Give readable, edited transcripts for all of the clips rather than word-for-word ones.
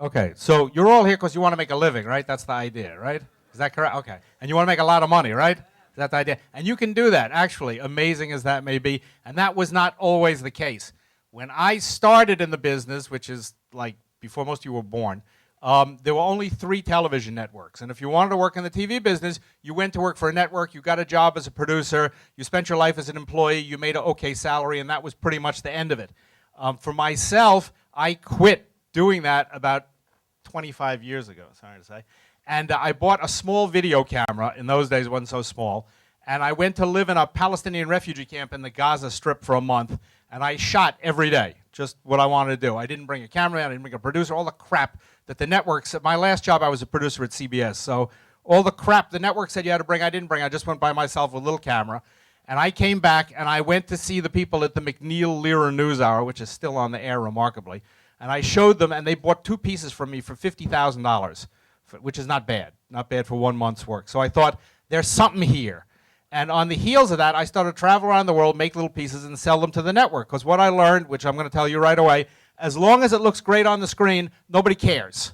Okay, so you're all here because you want to make a living, right? That's the idea, right? Is that correct? Okay. And you want to make a lot of money, right? Is that the idea? And you can do that, actually, amazing as that may be. And that was not always the case. When I started in the business, which is like before most of you were born, there were only 3 television networks. And if you wanted to work in the TV business, you went to work for a network, you got a job as a producer, you spent your life as an employee, you made an okay salary, and that was pretty much the end of it. For myself, I quit doing that about 25 years ago, sorry to say. And I bought a small video camera. In those days, it wasn't so small. And I went to live in a Palestinian refugee camp in the Gaza Strip for a month. And I shot every day, just what I wanted to do. I didn't bring a camera, I didn't bring a producer, all the crap that the networks, at my last job I was a producer at CBS, so all the crap the network said you had to bring, I didn't bring. I just went by myself with a little camera. And I came back and I went to see the people at the McNeil Lehrer NewsHour, which is still on the air remarkably. And I showed them, and they bought 2 pieces from me for $50,000, which is not bad for 1 month's work. So I thought, there's something here. And on the heels of that, I started to travel around the world, make little pieces, and sell them to the network. Because what I learned, which I'm going to tell you right away, as long as it looks great on the screen, nobody cares.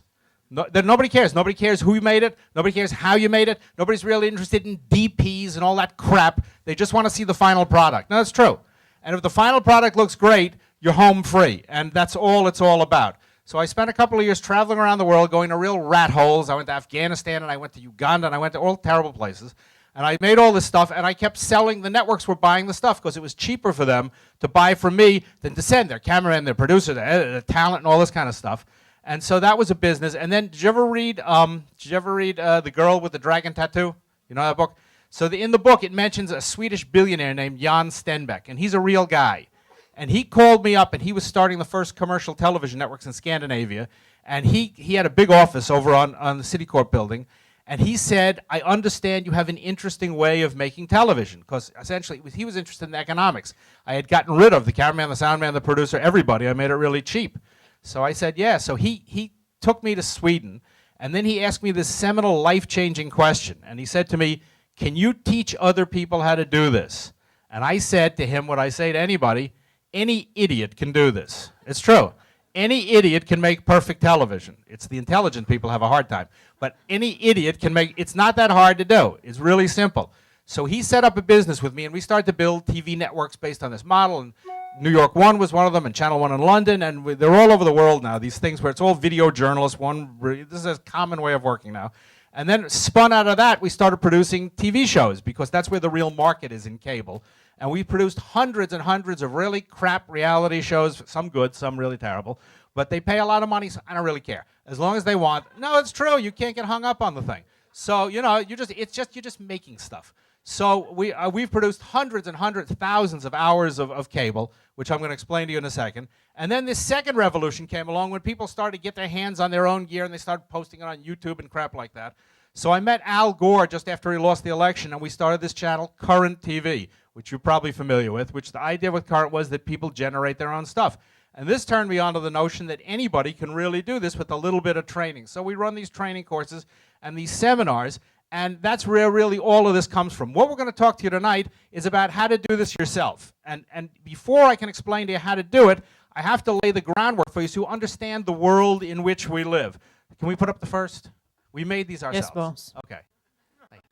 Nobody cares. Nobody cares who you made it. Nobody cares how you made it. Nobody's really interested in DPs and all that crap. They just want to see the final product. Now, that's true. And if the final product looks great, you're home free. And that's all it's all about. So I spent a couple of years traveling around the world, going to real rat holes. I went to Afghanistan, and I went to Uganda, and I went to all terrible places. And I made all this stuff, and I kept selling. The networks were buying the stuff because it was cheaper for them to buy from me than to send their cameraman, their producer, their editor, their talent, and all this kind of stuff. And so that was a business. And then, did you ever read The Girl with the Dragon Tattoo? You know that book? So in the book, it mentions a Swedish billionaire named Jan Stenbeck, and he's a real guy. And he called me up, and he was starting the first commercial television networks in Scandinavia. And he had a big office over on the Citicorp building. And he said, I understand you have an interesting way of making television, because essentially he was interested in economics. I had gotten rid of the cameraman, the sound man, the producer, everybody. I made it really cheap. So I said, yeah. So he took me to Sweden, and then he asked me this seminal life-changing question. And he said to me, can you teach other people how to do this? And I said to him what I say to anybody, any idiot can do this. It's true. Any idiot can make perfect television. It's the intelligent people have a hard time. But any idiot can make, it's not that hard to do. It's really simple. So he set up a business with me, and we started to build TV networks based on this model. And New York One was one of them, and Channel One in London, and they're all over the world now, these things where it's all video journalists. This is a common way of working now. And then spun out of that, we started producing TV shows, because that's where the real market is in cable. And we produced hundreds and hundreds of really crap reality shows, some good, some really terrible. But they pay a lot of money, so I don't really care. As long as they want. No, it's true. You can't get hung up on the thing. So, you know, you're just making stuff. So we've produced hundreds and hundreds, thousands of hours of cable, which I'm going to explain to you in a second. And then this second revolution came along when people started to get their hands on their own gear, and they started posting it on YouTube and crap like that. So I met Al Gore just after he lost the election, and we started this channel, Current TV, which you're probably familiar with, which the idea with Current was that people generate their own stuff. And this turned me on to the notion that anybody can really do this with a little bit of training. So we run these training courses and these seminars, and that's where really all of this comes from. What we're going to talk to you tonight is about how to do this yourself. And before I can explain to you how to do it, I have to lay the groundwork for you so you understand the world in which we live. Can we put up the first? We made these ourselves. Yes, boss. Okay.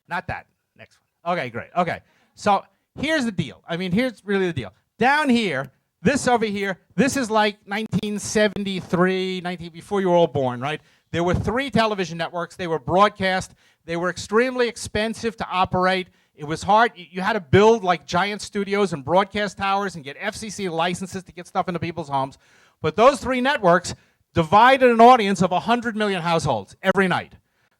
Not that. Next one. Okay, great. Okay. So here's the deal. I mean, here's really the deal. Down here, this over here, this is like 1973, before you were all born, right? There were 3 television networks. They were broadcast. They were extremely expensive to operate. It was hard. You had to build like giant studios and broadcast towers and get FCC licenses to get stuff into people's homes. But those 3 networks divided an audience of 100 million households every night.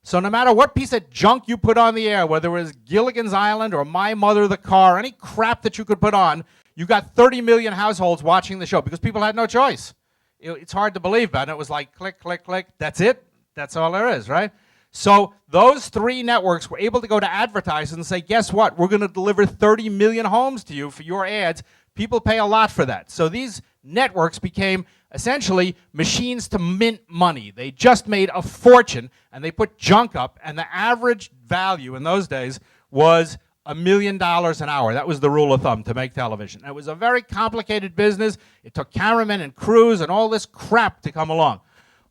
So no matter what piece of junk you put on the air, whether it was Gilligan's Island or My Mother the Car, any crap that you could put on, you got 30 million households watching the show because people had no choice. It's hard to believe, but it was like click, click, click. That's it. That's all there is, right? So those 3 networks were able to go to advertisers and say, guess what? We're going to deliver 30 million homes to you for your ads. People pay a lot for that. So these networks became essentially machines to mint money. They just made a fortune, and they put junk up, and the average value in those days was $1 million an hour. That was the rule of thumb to make television. It was a very complicated business. It took cameramen and crews and all this crap to come along.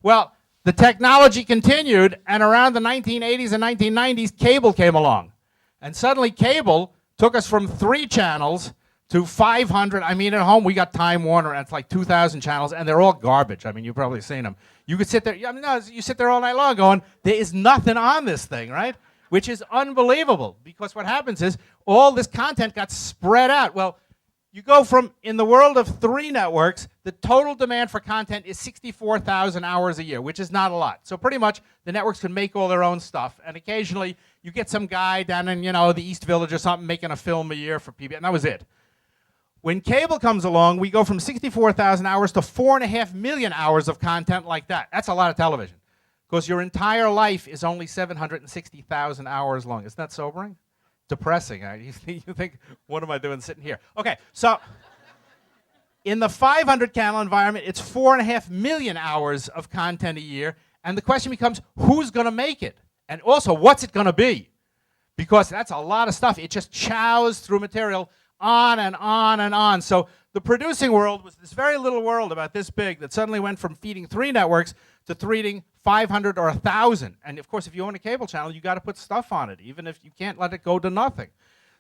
Well, the technology continued, and around the 1980s and 1990s, cable came along. And suddenly cable took us from 3 channels to 500. I mean, at home, we got Time Warner, and it's like 2,000 channels, and they're all garbage. I mean, you've probably seen them. You could sit there, I mean, no, you sit there all night long going, there is nothing on this thing, right? Which is unbelievable, because what happens is all this content got spread out. Well, you go from, in the world of 3 networks, the total demand for content is 64,000 hours a year, which is not a lot. So pretty much the networks can make all their own stuff, and occasionally you get some guy down in, the East Village or something making a film a year for PBS, and that was it. When cable comes along, we go from 64,000 hours to 4.5 million hours of content like that. That's a lot of television, because your entire life is only 760,000 hours long. Isn't that sobering? Depressing. You think, what am I doing sitting here? Okay, so in the 500 channel environment, it's 4.5 million hours of content a year, and the question becomes, who's going to make it? And also, what's it going to be? Because that's a lot of stuff. It just chows through material on and on and on. So the producing world was this very little world about this big that suddenly went from feeding 3 networks to feeding 500 or 1,000. And of course, if you own a cable channel, you got to put stuff on it, even if you can't let it go to nothing.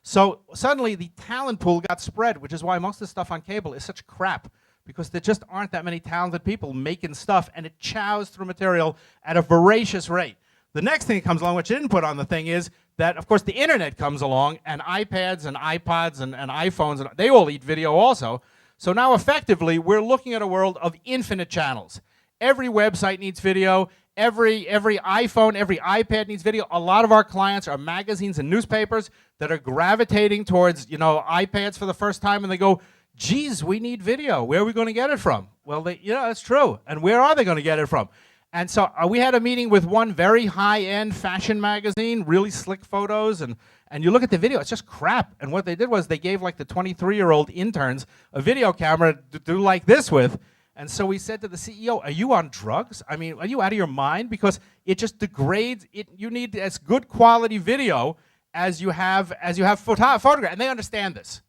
So suddenly the talent pool got spread, which is why most of the stuff on cable is such crap, because there just aren't that many talented people making stuff, and it chows through material at a voracious rate. The next thing that comes along, which I didn't put on the thing, is that, of course, the internet comes along, and iPads and iPods and iPhones, and they all eat video also. So now, effectively, we're looking at a world of infinite channels. Every website needs video. Every iPhone, every iPad needs video. A lot of our clients are magazines and newspapers that are gravitating towards, iPads for the first time, and they go, geez, we need video. Where are we going to get it from? Well, that's true. And where are they going to get it from? And so we had a meeting with one very high-end fashion magazine, really slick photos, and you look at the video, it's just crap. And what they did was they gave like the 23-year-old interns a video camera to do like this with. And so we said to the CEO, are you on drugs? I mean, are you out of your mind? Because it just degrades it. You need as good quality video as you have photograph. And they understand this.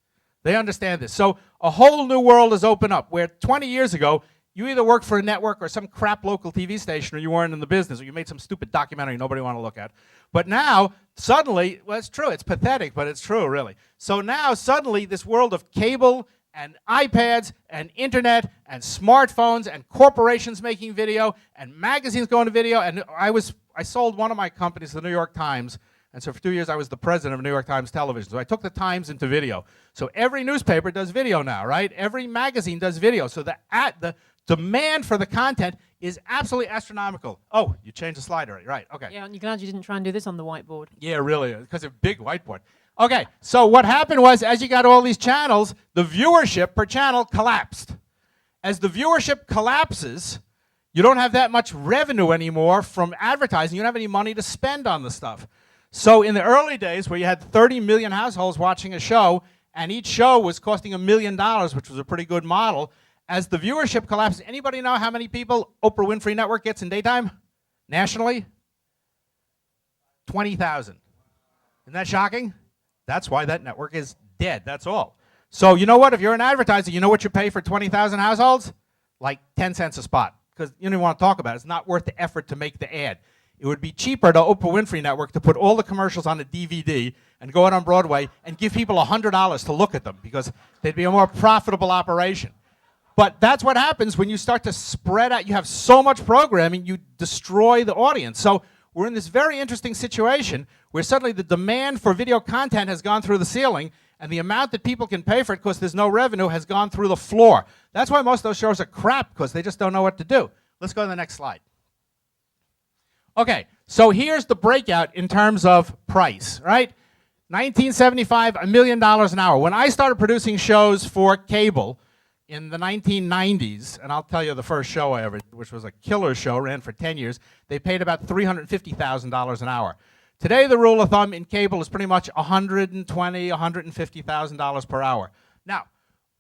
They understand this. So a whole new world has opened up, where 20 years ago, you either worked for a network or some crap local TV station, or you weren't in the business, or you made some stupid documentary nobody wanted to look at. But now, suddenly, well, it's true, it's pathetic, but it's true, really. So now, suddenly, this world of cable and iPads and internet and smartphones and corporations making video and magazines going to video, and I sold one of my companies to the New York Times, and so for 2 years I was the president of New York Times Television. So I took the Times into video. So every newspaper does video now, right? Every magazine does video. So the demand for the content is absolutely astronomical. Oh, you changed the slide already, right? Okay. Yeah, and you're glad you didn't try and do this on the whiteboard. Yeah, really, because of a big whiteboard. Okay, so what happened was, as you got all these channels, the viewership per channel collapsed. As the viewership collapses, you don't have that much revenue anymore from advertising. You don't have any money to spend on the stuff. So in the early days, where you had 30 million households watching a show, and each show was costing $1 million, which was a pretty good model, as the viewership collapses, anybody know how many people Oprah Winfrey Network gets in daytime? Nationally? 20,000. Isn't that shocking? That's why that network is dead, that's all. So you know what? If you're an advertiser, you know what you pay for 20,000 households? Like 10 cents a spot, because you don't even want to talk about it. It's not worth the effort to make the ad. It would be cheaper to Oprah Winfrey Network to put all the commercials on a DVD and go out on Broadway and give people $100 to look at them, because they'd be a more profitable operation. But that's what happens when you start to spread out. You have so much programming, you destroy the audience. So we're in this very interesting situation where suddenly the demand for video content has gone through the ceiling, and the amount that people can pay for it because there's no revenue has gone through the floor. That's why most of those shows are crap, because they just don't know what to do. Let's go to the next slide. Okay, so here's the breakout in terms of price, right? 1975, $1 million an hour. When I started producing shows for cable in the 1990s, and I'll tell you the first show I ever did, which was a killer show, ran for 10 years, they paid about $350,000 an hour. Today, the rule of thumb in cable is pretty much $120,000, $150,000 per hour. Now,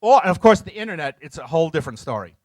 and of course, the internet, it's a whole different story.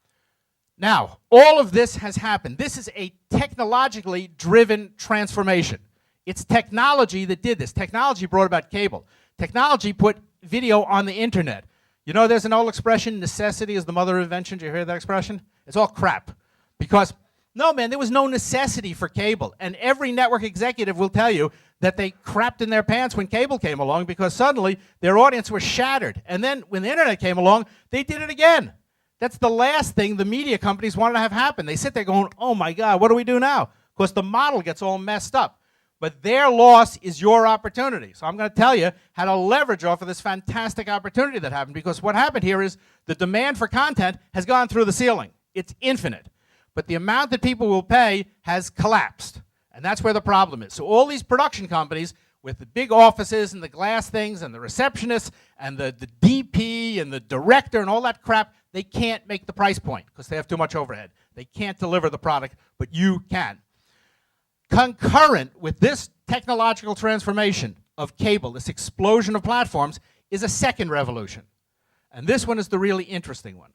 Now, all of this has happened. This is a technologically driven transformation. It's technology that did this. Technology brought about cable. Technology put video on the internet. You know, there's an old expression, necessity is the mother of invention. Did you hear that expression? It's all crap. Because No, man, there was no necessity for cable. And every network executive will tell you that they crapped in their pants when cable came along because suddenly their audience was shattered. And then when the internet came along, they did it again. That's the last thing the media companies wanted to have happen. They sit there going, oh my God, what do we do now? Of course, the model gets all messed up. But their loss is your opportunity. So I'm going to tell you how to leverage off of this fantastic opportunity that happened, because what happened here is the demand for content has gone through the ceiling. It's infinite. But the amount that people will pay has collapsed. And that's where the problem is. So all these production companies with the big offices and the glass things and the receptionists and the DP and the director and all that crap, they can't make the price point because they have too much overhead. They can't deliver the product, but you can. Concurrent with this technological transformation of cable, this explosion of platforms, is a second revolution. And this one is the really interesting one.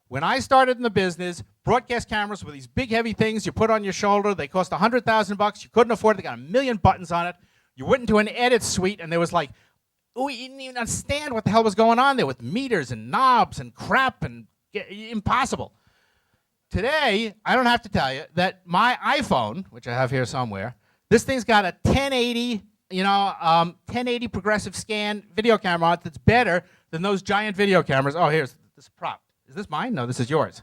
When I started in the business, broadcast cameras were these big, heavy things you put on your shoulder. They cost $100,000. You couldn't afford it. They got a million buttons on it. You went into an edit suite, and there was like, oh, you didn't even understand what the hell was going on there with meters and knobs and crap and impossible. Today, I don't have to tell you that my iPhone, which I have here somewhere, this thing's got a 1080, 1080 progressive scan video camera on it that's better than those giant video cameras. Oh, here's this prop. Is this mine? No, this is yours.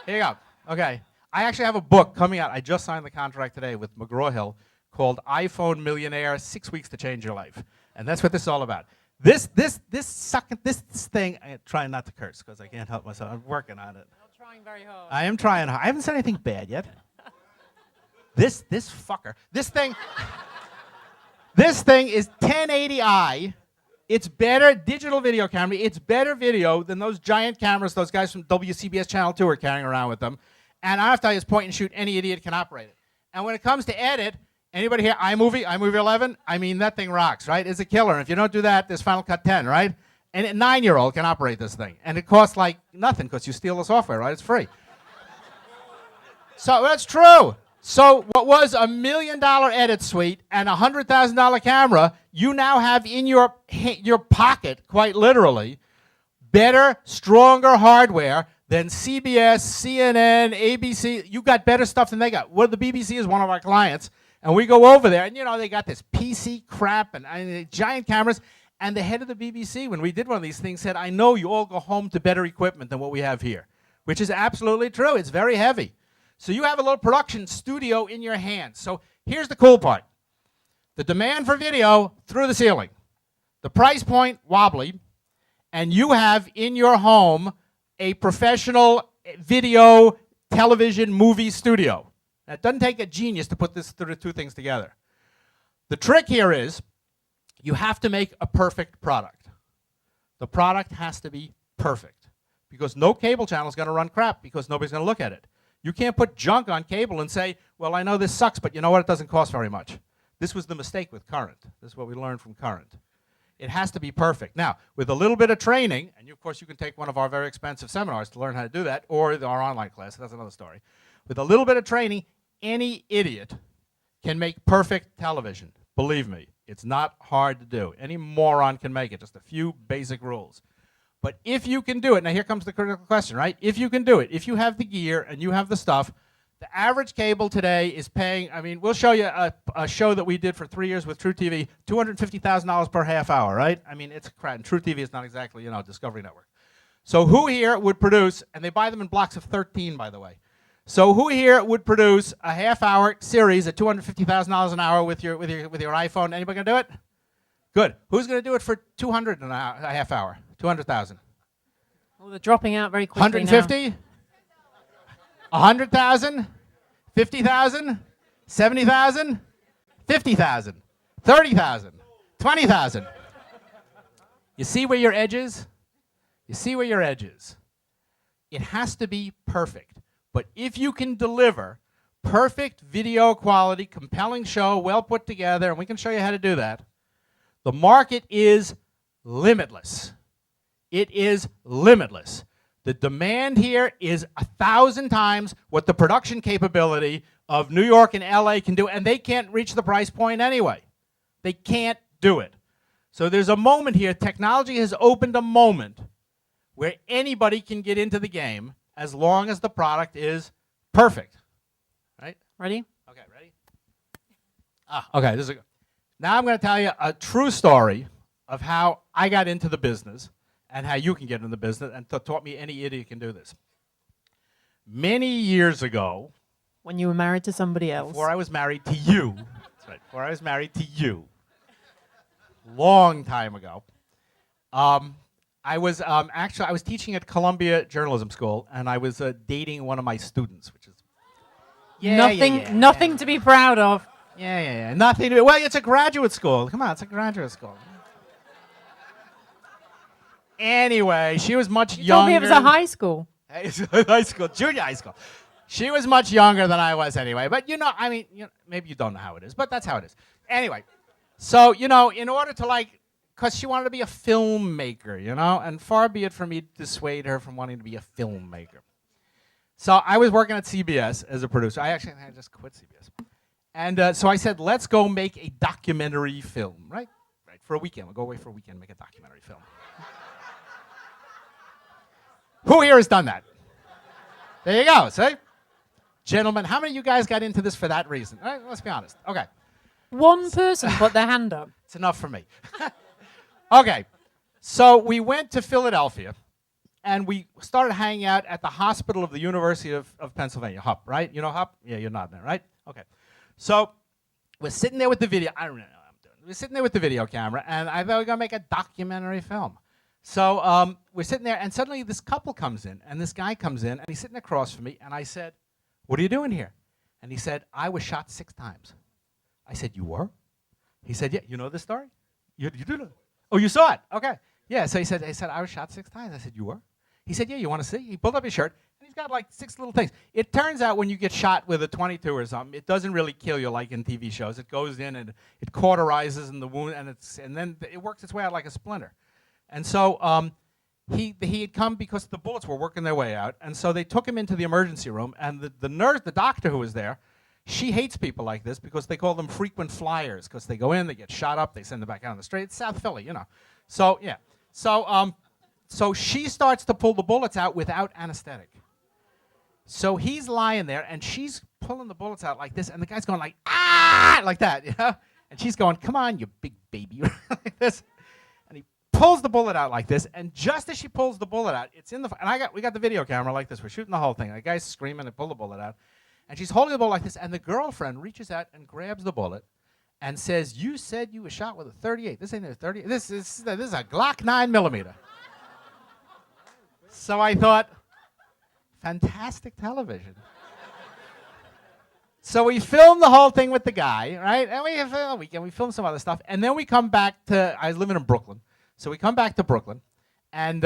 Here you go. Okay. I actually have a book coming out. I just signed the contract today with McGraw-Hill called iPhone Millionaire, 6 Weeks to Change Your Life. And that's what this is all about. This thing, I'm trying not to curse because I can't help myself. I'm working on it. You're trying very hard. I am trying hard. I haven't said anything bad yet. This fucker. This thing is 1080i. It's better digital video camera. It's better video than those giant cameras those guys from WCBS Channel 2 are carrying around with them. And I have to tell you, it's point and shoot. Any idiot can operate it. And when it comes to edit, anybody here, iMovie 11? I mean, that thing rocks, right? It's a killer. And if you don't do that, there's Final Cut 10, right? And a 9-year-old can operate this thing. And it costs like nothing because you steal the software, right? It's free. So that's true. So what was $1 million edit suite and a $100,000 camera, you now have in your pocket, quite literally, better, stronger hardware than CBS, CNN, ABC. You got better stuff than they got. Well, the BBC is one of our clients, and we go over there, and they got this PC crap and giant cameras. And the head of the BBC, when we did one of these things, said, I know you all go home to better equipment than what we have here, which is absolutely true. It's very heavy. So you have a little production studio in your hands. So here's the cool part. The demand for video through the ceiling. The price point wobbly. And you have in your home a professional video, television, movie studio. Now, it doesn't take a genius to put the two things together. The trick here is you have to make a perfect product. The product has to be perfect because no cable channel is going to run crap because nobody's going to look at it. You can't put junk on cable and say, well, I know this sucks, but you know what? It doesn't cost very much. This was the mistake with Current. This is what we learned from Current. It has to be perfect. Now, with a little bit of training, and of course you can take one of our very expensive seminars to learn how to do that, or our online class. That's another story. With a little bit of training, any idiot can make perfect television. Believe me, it's not hard to do. Any moron can make it, just a few basic rules. But if you can do it, now here comes the critical question, right? If you can do it, if you have the gear and you have the stuff, the average cable today is paying, we'll show you a show that we did for 3 years with True TV, $250,000 per half hour, right? I mean, it's crap. And True TV is not exactly, Discovery Network. So who here would produce, and they buy them in blocks of 13, by the way. So who here would produce a half-hour series at $250,000 an hour with your iPhone? Anybody gonna do it? Good. Who's gonna do it for $200 a half hour? 200,000. Well, they're dropping out very quickly 150? 100,000? 50,000? 70,000? 50,000? 30,000? 20,000? You see where your edge is? You see where your edge is? It has to be perfect. But if you can deliver perfect video quality, compelling show, well put together, and we can show you how to do that, the market is limitless. It is limitless. The demand here is 1,000 times what the production capability of New York and LA can do, and they can't reach the price point anyway. They can't do it. So there's a moment here, technology has opened a moment where anybody can get into the game as long as the product is perfect. Ready? Okay, ready? Okay, this is now I'm going to tell you a true story of how I got into the business and how you can get into the business, and taught me any idiot can do this. Many years ago, When you were married to somebody else. before I was married to you, that's right, before I was married to you, long time ago, I was actually I was teaching at Columbia Journalism School, and I was dating one of my students, which is Nothing to be proud of. yeah. Nothing to well, it's a graduate school. Come on, it's a graduate school. Anyway, she was much You younger. told me it was a high school. High school, junior high school. She was much younger than I was anyway. But I mean, maybe you don't know how it is, but that's how it is. Anyway, so in order to because she wanted to be a filmmaker, and far be it from me to dissuade her from wanting to be a filmmaker. So I was working at CBS as a producer. I just quit CBS. And so I said, let's go make a documentary film, right? Right, for a weekend. We'll go away for a weekend and make a documentary film. Who here has done that? There you go, see? Gentlemen, how many of you guys got into this for that reason? All right, let's be honest. Okay. One person put their hand up. It's enough for me. Okay. So we went to Philadelphia, and we started hanging out at the hospital of the University of Pennsylvania, HUP, right? You know HUP? Yeah, you're nodding there, right? Okay. So we're sitting there with the video. I don't know what I'm doing. We're sitting there with the video camera, and I thought we were going to make a documentary film. So we're sitting there, and suddenly this couple comes in, and this guy comes in, and he's sitting across from me, and I said, "What are you doing here?" And he said, "I was shot 6 times." I said, "You were?" He said, "Yeah, you know this story? You do know? Oh, you saw it? Okay. Yeah, so he said, I was shot 6 times. I said, "You were?" He said, "Yeah, you want to see?" He pulled up his shirt, and he's got like 6 little things. It turns out when you get shot with a .22 or something, it doesn't really kill you like in TV shows. It goes in, and it cauterizes in the wound, and then it works its way out like a splinter. And so he had come because the bullets were working their way out, and so they took him into the emergency room, and the nurse, the doctor who was there, she hates people like this because they call them frequent flyers, because they go in, they get shot up, they send them back out on the street. It's South Philly, So, yeah. So she starts to pull the bullets out without anesthetic. So he's lying there, and she's pulling the bullets out like this, and the guy's going like, "Ah!" like that, And she's going, "Come on, you big baby," like this. And he pulls the bullet out like this, and just as she pulls the bullet out, it's in the, and we got the video camera like this. We're shooting the whole thing. The guy's screaming and pull the bullet out. And she's holding the bullet like this, and the girlfriend reaches out and grabs the bullet and says, "You said you were shot with a 38. This ain't a 38. This is a Glock 9mm. So I thought, fantastic television. So we filmed the whole thing with the guy, right? And we filmed some other stuff. And then we come back to, I was living in Brooklyn. So we come back to Brooklyn, and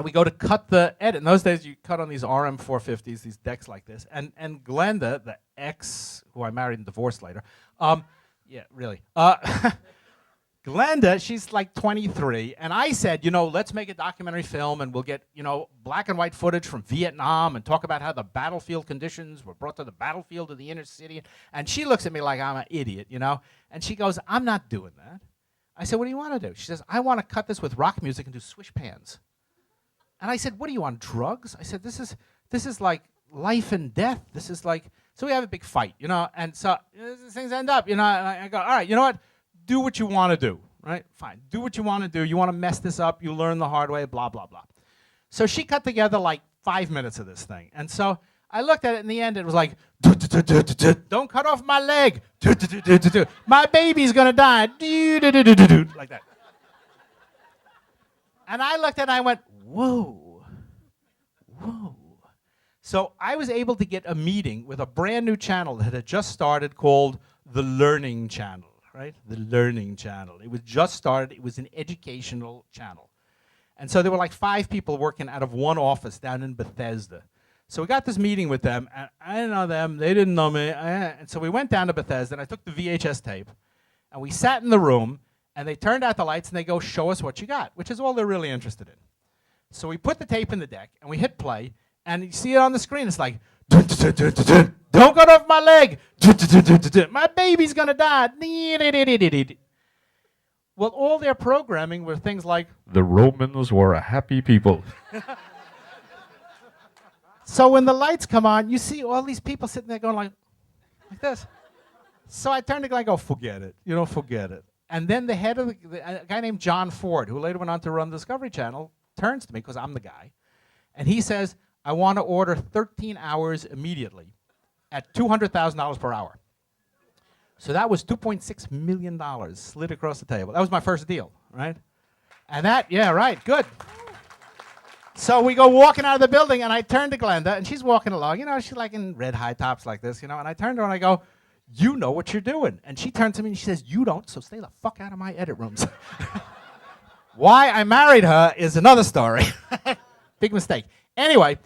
we go to cut the edit. In those days, you cut on these RM450s, these decks like this. And Glenda, the ex, who I married and divorced later, yeah, really. Glenda, she's like 23, and I said, let's make a documentary film, and we'll get, black and white footage from Vietnam and talk about how the battlefield conditions were brought to the battlefield of the inner city. And she looks at me like I'm an idiot, and she goes, "I'm not doing that." I said, "What do you want to do?" She says, "I want to cut this with rock music and do swish pans." And I said, "What are you on, drugs?" I said, this is like life and death. This is like, so we have a big fight, and so things end up, and I go, "All right, you know what? Do what you want to do, right? Fine. Do what you want to do. You want to mess this up. You learn the hard way, blah, blah, blah." So she cut together like 5 minutes of this thing. And so I looked at it in the end. It was like, "Don't cut off my leg. My baby's going to die." Like that. And I looked at it and I went, whoa. So I was able to get a meeting with a brand new channel that had just started called The Learning Channel. Right? The Learning Channel. It was just started. It was an educational channel. And so there were like 5 people working out of one office down in Bethesda. So we got this meeting with them, and I didn't know them. They didn't know me. And so we went down to Bethesda, and I took the VHS tape, and we sat in the room, and they turned out the lights, and they go, "Show us what you got," which is all they're really interested in. So we put the tape in the deck, and we hit play, and you see it on the screen. It's like, "Don't cut off my leg. My baby's going to die." Well, all their programming were things like, "The Romans were a happy people." So when the lights come on, you see all these people sitting there going like, like this. So I turned to Glenn and go, forget it. Forget it. And then the head of a guy named John Ford, who later went on to run the Discovery Channel, turns to me, because I'm the guy, and he says, I want to order 13 hours immediately at $200,000 per hour. So that was $2.6 million slid across the table. That was my first deal, right? And that, yeah, right, good. So we go walking out of the building, and I turn to Glenda, and she's walking along. She's like in red high tops like this, and I turn to her and I go, you know what you're doing. And she turns to me and she says, you don't, so stay the fuck out of my edit rooms. Why I married her is another story. Big mistake. Anyway,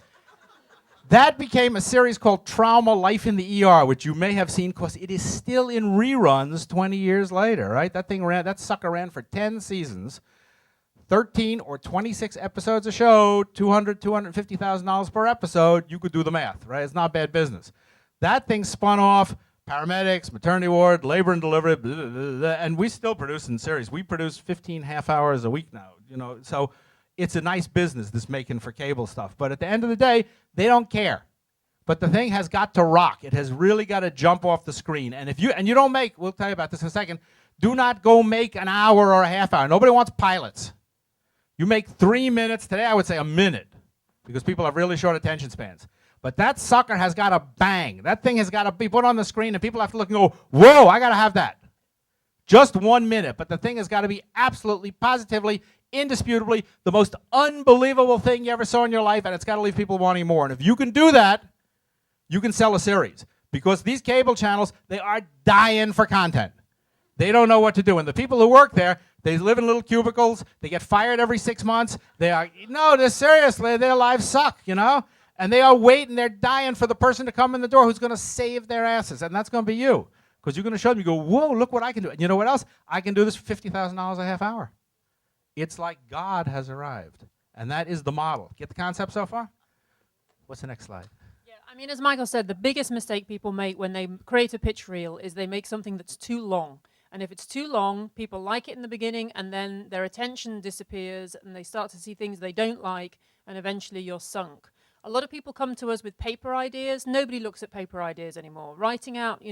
that became a series called Trauma: Life in the ER, which you may have seen because it is still in reruns 20 years later, right? That sucker ran for 10 seasons, 13 or 26 episodes a show, $250,000 per episode. You could do the math, right? It's not bad business. That thing spun off paramedics, maternity ward, labor and delivery, blah, blah, blah, blah, and we still produce in series. We produce 15 half hours a week now, so it's a nice business, this making for cable stuff. But at the end of the day, they don't care. But the thing has got to rock. It has really got to jump off the screen. And you don't make, we'll tell you about this in a second, do not go make an hour or a half hour. Nobody wants pilots. You make 3 minutes. Today I would say a minute, because people have really short attention spans. But that sucker has got to bang. That thing has got to be put on the screen, and people have to look and go, whoa, I got to have that. Just 1 minute, but the thing has got to be absolutely, positively, indisputably the most unbelievable thing you ever saw in your life, and it's got to leave people wanting more. And if you can do that, you can sell a series. Because these cable channels, they are dying for content. They don't know what to do. And the people who work there, they live in little cubicles. They get fired every 6 months. They're seriously, their lives suck, And they are waiting, they're dying for the person to come in the door who's going to save their asses. And that's going to be you. Because you're going to show them, you go, whoa, look what I can do. And you know what else? I can do this for $50,000 a half hour. It's like God has arrived. And that is the model. Get the concept so far? What's the next slide? Yeah, I mean, as Michael said, the biggest mistake people make when they create a pitch reel is they make something that's too long. And if it's too long, people like it in the beginning, and then their attention disappears, and they start to see things they don't like, and eventually you're sunk. A lot of people come to us with paper ideas. Nobody looks at paper ideas anymore. Writing out,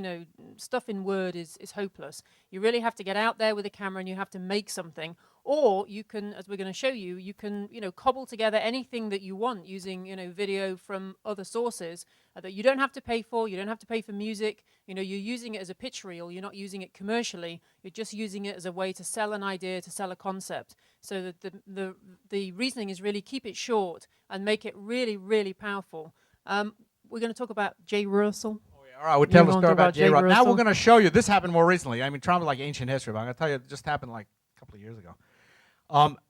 stuff in Word is hopeless. You really have to get out there with a camera and you have to make something. Or you can, as we're going to show you, you can, cobble together anything that you want using, video from other sources that you don't have to pay for. You don't have to pay for music. You're using it as a pitch reel. You're not using it commercially. You're just using it as a way to sell an idea, to sell a concept. So that the reasoning is really keep it short and make it really, really powerful. We're going to talk about Jay Russell. Oh, yeah. All right, we'll tell the story about Jay Russell. Now we're going to show you, this happened more recently. I mean, trauma like ancient history, but I'm going to tell you it just happened like a couple of years ago.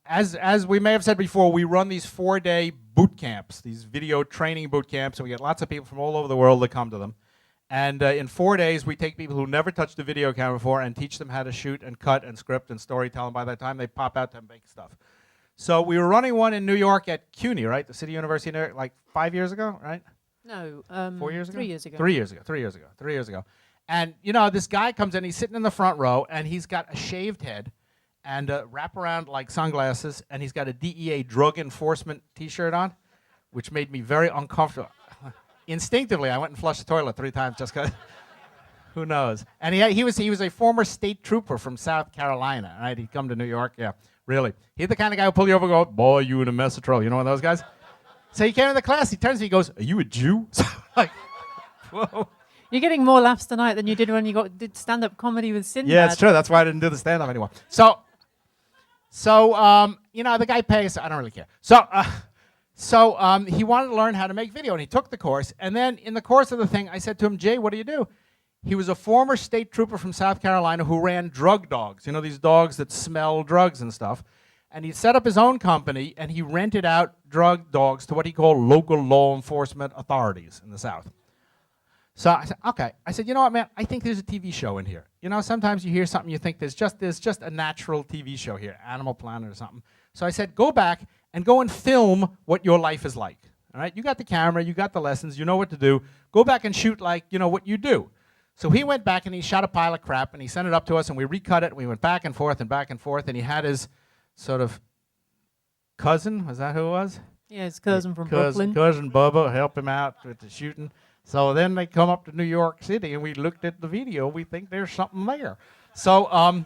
As we may have said before, we run these 4-day boot camps, these video training boot camps, and we get lots of people from all over the world that come to them. And in 4 days, we take people who never touched a video camera before and teach them how to shoot and cut and script and storytell, and by that time, they pop out to make stuff. So we were running one in New York at CUNY, right? The City University of New York, like 5 years ago, right? No. 4 years ago? 3 years ago. 3 years ago. And, this guy comes in, he's sitting in the front row, and he's got a shaved head and wraparound like sunglasses, and he's got a DEA drug enforcement T-shirt on, which made me very uncomfortable. Instinctively, I went and flushed the toilet 3 times just because. Who knows? And he was a former state trooper from South Carolina, right? He'd come to New York, yeah, really. He's the kind of guy who pull you over and go, boy, you in a mess of trouble. You know one of those guys? So he came to the class, he turns to me, he goes, are you a Jew? So like, whoa. You're getting more laughs tonight than you did when you did stand-up comedy with Sinbad. Yeah, it's true. That's why I didn't do the stand-up anymore. So the guy pays. I don't really care. So he wanted to learn how to make video, and he took the course. And then in the course of the thing, I said to him, Jay, what do you do? He was a former state trooper from South Carolina who ran drug dogs, these dogs that smell drugs and stuff. And he set up his own company, and he rented out drug dogs to what he called local law enforcement authorities in the South. So I said, okay. I said, you know what, man? I think there's a TV show in here. Sometimes you hear something, you think there's just a natural TV show here, Animal Planet or something. So I said, go back and go and film what your life is like. All right? You got the camera, you got the lessons, you know what to do. Go back and shoot like, what you do. So he went back and he shot a pile of crap and he sent it up to us and we recut it and we went back and forth and he had his sort of cousin, was that who it was? Yeah, his cousin from Brooklyn. Cousin Bubba help him out with the shooting. So then they come up to New York City, and we looked at the video. We think there's something there. So,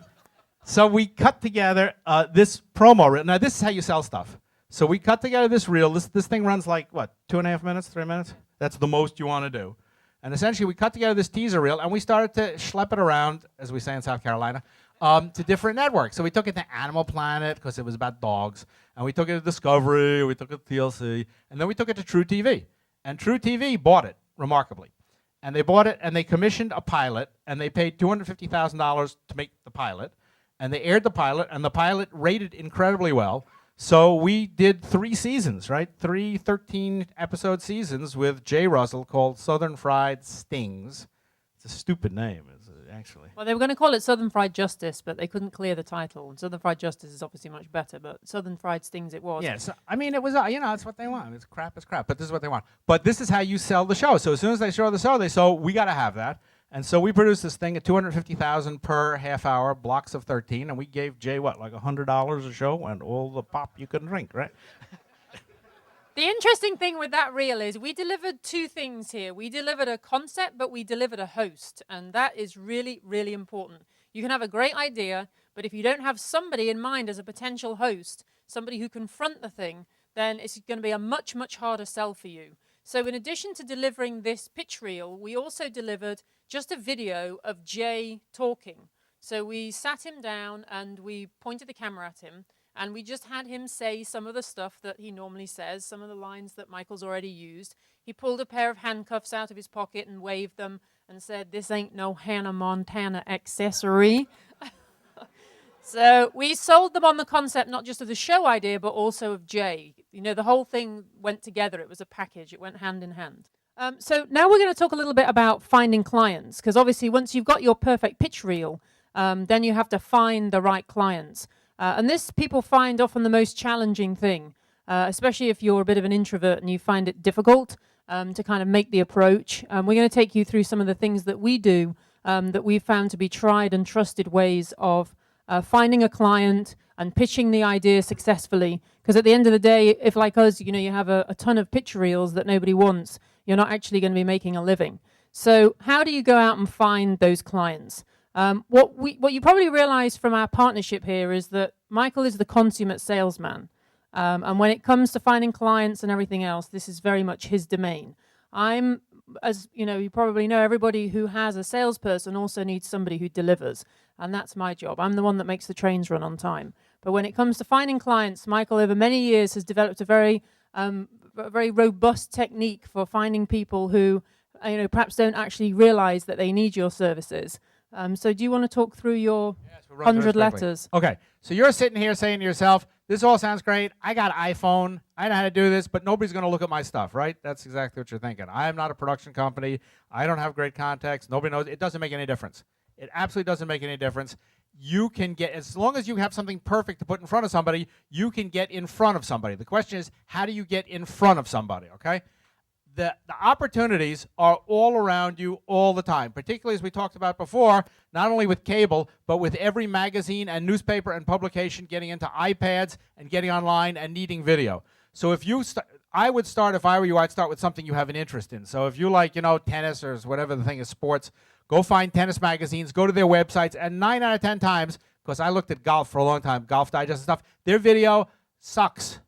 so we cut together this promo reel. Now, this is how you sell stuff. So we cut together this reel. This thing runs like, what, 2.5 minutes, 3 minutes? That's the most you want to do. And essentially, we cut together this teaser reel, and we started to schlep it around, as we say in South Carolina, to different networks. So we took it to Animal Planet, because it was about dogs. And we took it to Discovery, we took it to TLC, and then we took it to True TV. And True TV bought it, remarkably. And they bought it, and they commissioned a pilot, and they paid $250,000 to make the pilot. And they aired the pilot, and the pilot rated incredibly well. So we did 3 seasons, right? 3 13-episode seasons with Jay Russell called Southern Fried Stings. It's a stupid name, actually. Well, they were going to call it Southern Fried Justice, but they couldn't clear the title. And Southern Fried Justice is obviously much better, but Southern Fried Stings it was. Yes, I mean, it was, it's what they want. It's crap, but this is what they want. But this is how you sell the show. So as soon as they show the show, they say, we got to have that. And so we produced this thing at $250,000 per half hour, blocks of 13, and we gave Jay, what, like $100 a show and all the pop you can drink, right? The interesting thing with that reel is we delivered 2 things here. We delivered a concept, but we delivered a host. And that is really, really important. You can have a great idea, but if you don't have somebody in mind as a potential host, somebody who can front the thing, then it's going to be a much, much harder sell for you. So in addition to delivering this pitch reel, we also delivered just a video of Jay talking. So we sat him down and we pointed the camera at him, and we just had him say some of the stuff that he normally says, some of the lines that Michael's already used. He pulled a pair of handcuffs out of his pocket and waved them and said, "This ain't no Hannah Montana accessory." So we sold them on the concept not just of the show idea, but also of Jay. You know, the whole thing went together. It was a package. It went hand in hand. So now we're going to talk a little bit about finding clients, because obviously once you've got your perfect pitch reel, then you have to find the right clients. And this people find often the most challenging thing, especially if you're a bit of an introvert and you find it difficult to kind of make the approach. We're going to take you through some of the things that we do that we've found to be tried and trusted ways of finding a client and pitching the idea successfully. Because at the end of the day, if like us, you have a ton of pitch reels that nobody wants, you're not actually going to be making a living. So how do you go out and find those clients? What you probably realize from our partnership here is that Michael is the consummate salesman. And when it comes to finding clients and everything else, this is very much his domain. I'm, as you probably know, everybody who has a salesperson also needs somebody who delivers. And that's my job. I'm the one that makes the trains run on time. But when it comes to finding clients, Michael, over many years, has developed a very robust technique for finding people who, perhaps don't actually realize that they need your services. So do you want to talk through your 100 letters? Okay, so you're sitting here saying to yourself, this all sounds great. I got an iPhone. I know how to do this, but nobody's going to look at my stuff, right? That's exactly what you're thinking. I am not a production company. I don't have great contacts. Nobody knows. It doesn't make any difference. It absolutely doesn't make any difference. You can get, as long as you have something perfect to put in front of somebody, you can get in front of somebody. The question is, how do you get in front of somebody, okay? The opportunities are all around you all the time, particularly as we talked about before, not only with cable, but with every magazine and newspaper and publication getting into iPads and getting online and needing video. So if you, I would start, if I were you, I'd start with something you have an interest in. So if you like, tennis or whatever the thing is, sports, go find tennis magazines, go to their websites, and 9 out of 10 times, because I looked at golf for a long time, Golf Digest and stuff, their video sucks.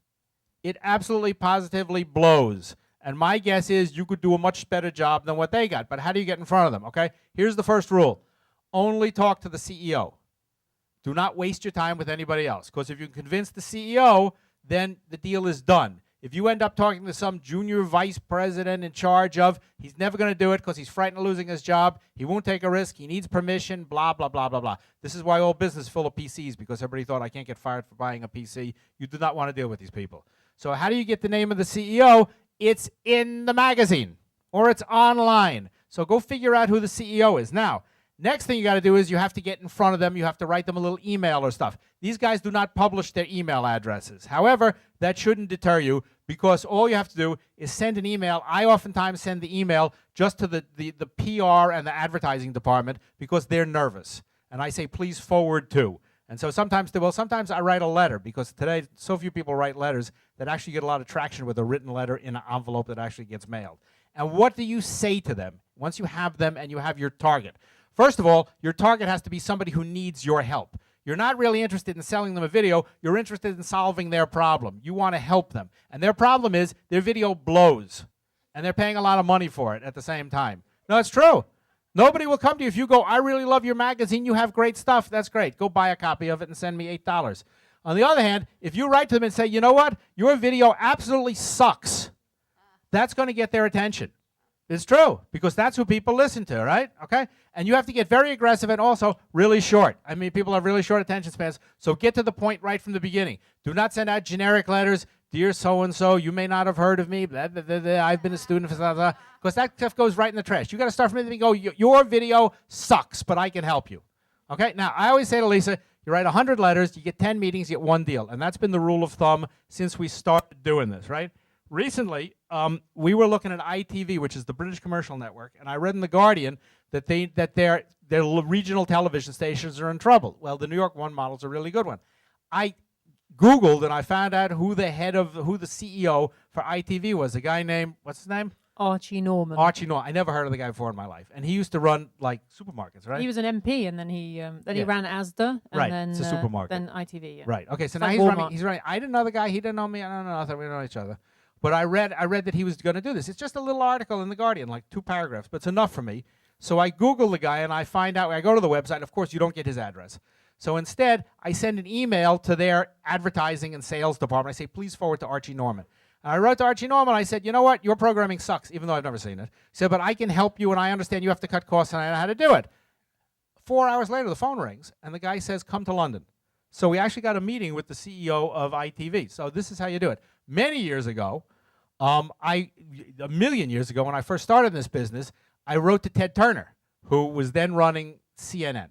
It absolutely positively blows. And my guess is you could do a much better job than what they got. But how do you get in front of them, okay? Here's the first rule. Only talk to the CEO. Do not waste your time with anybody else. Because if you can convince the CEO, then the deal is done. If you end up talking to some junior vice president in charge of, he's never going to do it because he's frightened of losing his job, he won't take a risk, he needs permission, blah, blah, blah, blah, blah. This is why all business is full of PCs, because everybody thought, I can't get fired for buying a PC. You do not want to deal with these people. So how do you get the name of the CEO? It's in the magazine or it's online. So go figure out who the CEO is. Now, next thing you got to do is you have to get in front of them. You have to write them a little email or stuff. These guys do not publish their email addresses. However, that shouldn't deter you, because all you have to do is send an email. I oftentimes send the email just to the PR and the advertising department because they're nervous. And I say, please forward to. And so sometimes I write a letter, because today so few people write letters that actually get a lot of traction with a written letter in an envelope that actually gets mailed. And what do you say to them once you have them and you have your target? First of all, your target has to be somebody who needs your help. You're not really interested in selling them a video. You're interested in solving their problem. You want to help them. And their problem is their video blows. And they're paying a lot of money for it at the same time. No, it's true. Nobody will come to you if you go, I really love your magazine. You have great stuff. That's great. Go buy a copy of it and send me $8. On the other hand, if you write to them and say, you know what? Your video absolutely sucks. That's going to get their attention. It's true, because that's who people listen to, right? Okay? And you have to get very aggressive and also really short. I mean, people have really short attention spans, so get to the point right from the beginning. Do not send out generic letters. Dear so-and-so, you may not have heard of me. Blah, blah, blah, blah. I've been a student for blah, blah, because that stuff goes right in the trash. You got to start from the beginning and go, your video sucks, but I can help you. Okay? Now, I always say to Lisa, you write 100 letters, you get 10 meetings, you get 1 deal. And that's been the rule of thumb since we started doing this, right? Recently, we were looking at ITV, which is the British commercial network, and I read in The Guardian that their regional television stations are in trouble. Well, the New York One model's a really good one. I Googled and I found out who the CEO for ITV was. A guy named, what's his name? Archie Norman. Archie Norman. I never heard of the guy before in my life. And he used to run, like, supermarkets, right? He was an MP, and then he ran Asda, and Right, then it's a supermarket. then ITV. Yeah. Right. Okay, so It's now like he's Walmart. running. I didn't know the guy. He didn't know me. I don't know. I thought we know each other. But I read that he was going to do this. It's just a little article in The Guardian, like 2 paragraphs, but it's enough for me. So I Google the guy, and I find out. I go to the website. Of course, you don't get his address. So instead, I send an email to their advertising and sales department. I say, please forward to Archie Norman. And I wrote to Archie Norman. I said, you know what? Your programming sucks, even though I've never seen it. He said, but I can help you, and I understand you have to cut costs, and I know how to do it. 4 hours later, the phone rings, and the guy says, come to London. So we actually got a meeting with the CEO of ITV. So this is how you do it. Many years ago, a million years ago, when I first started in this business, I wrote to Ted Turner, who was then running CNN.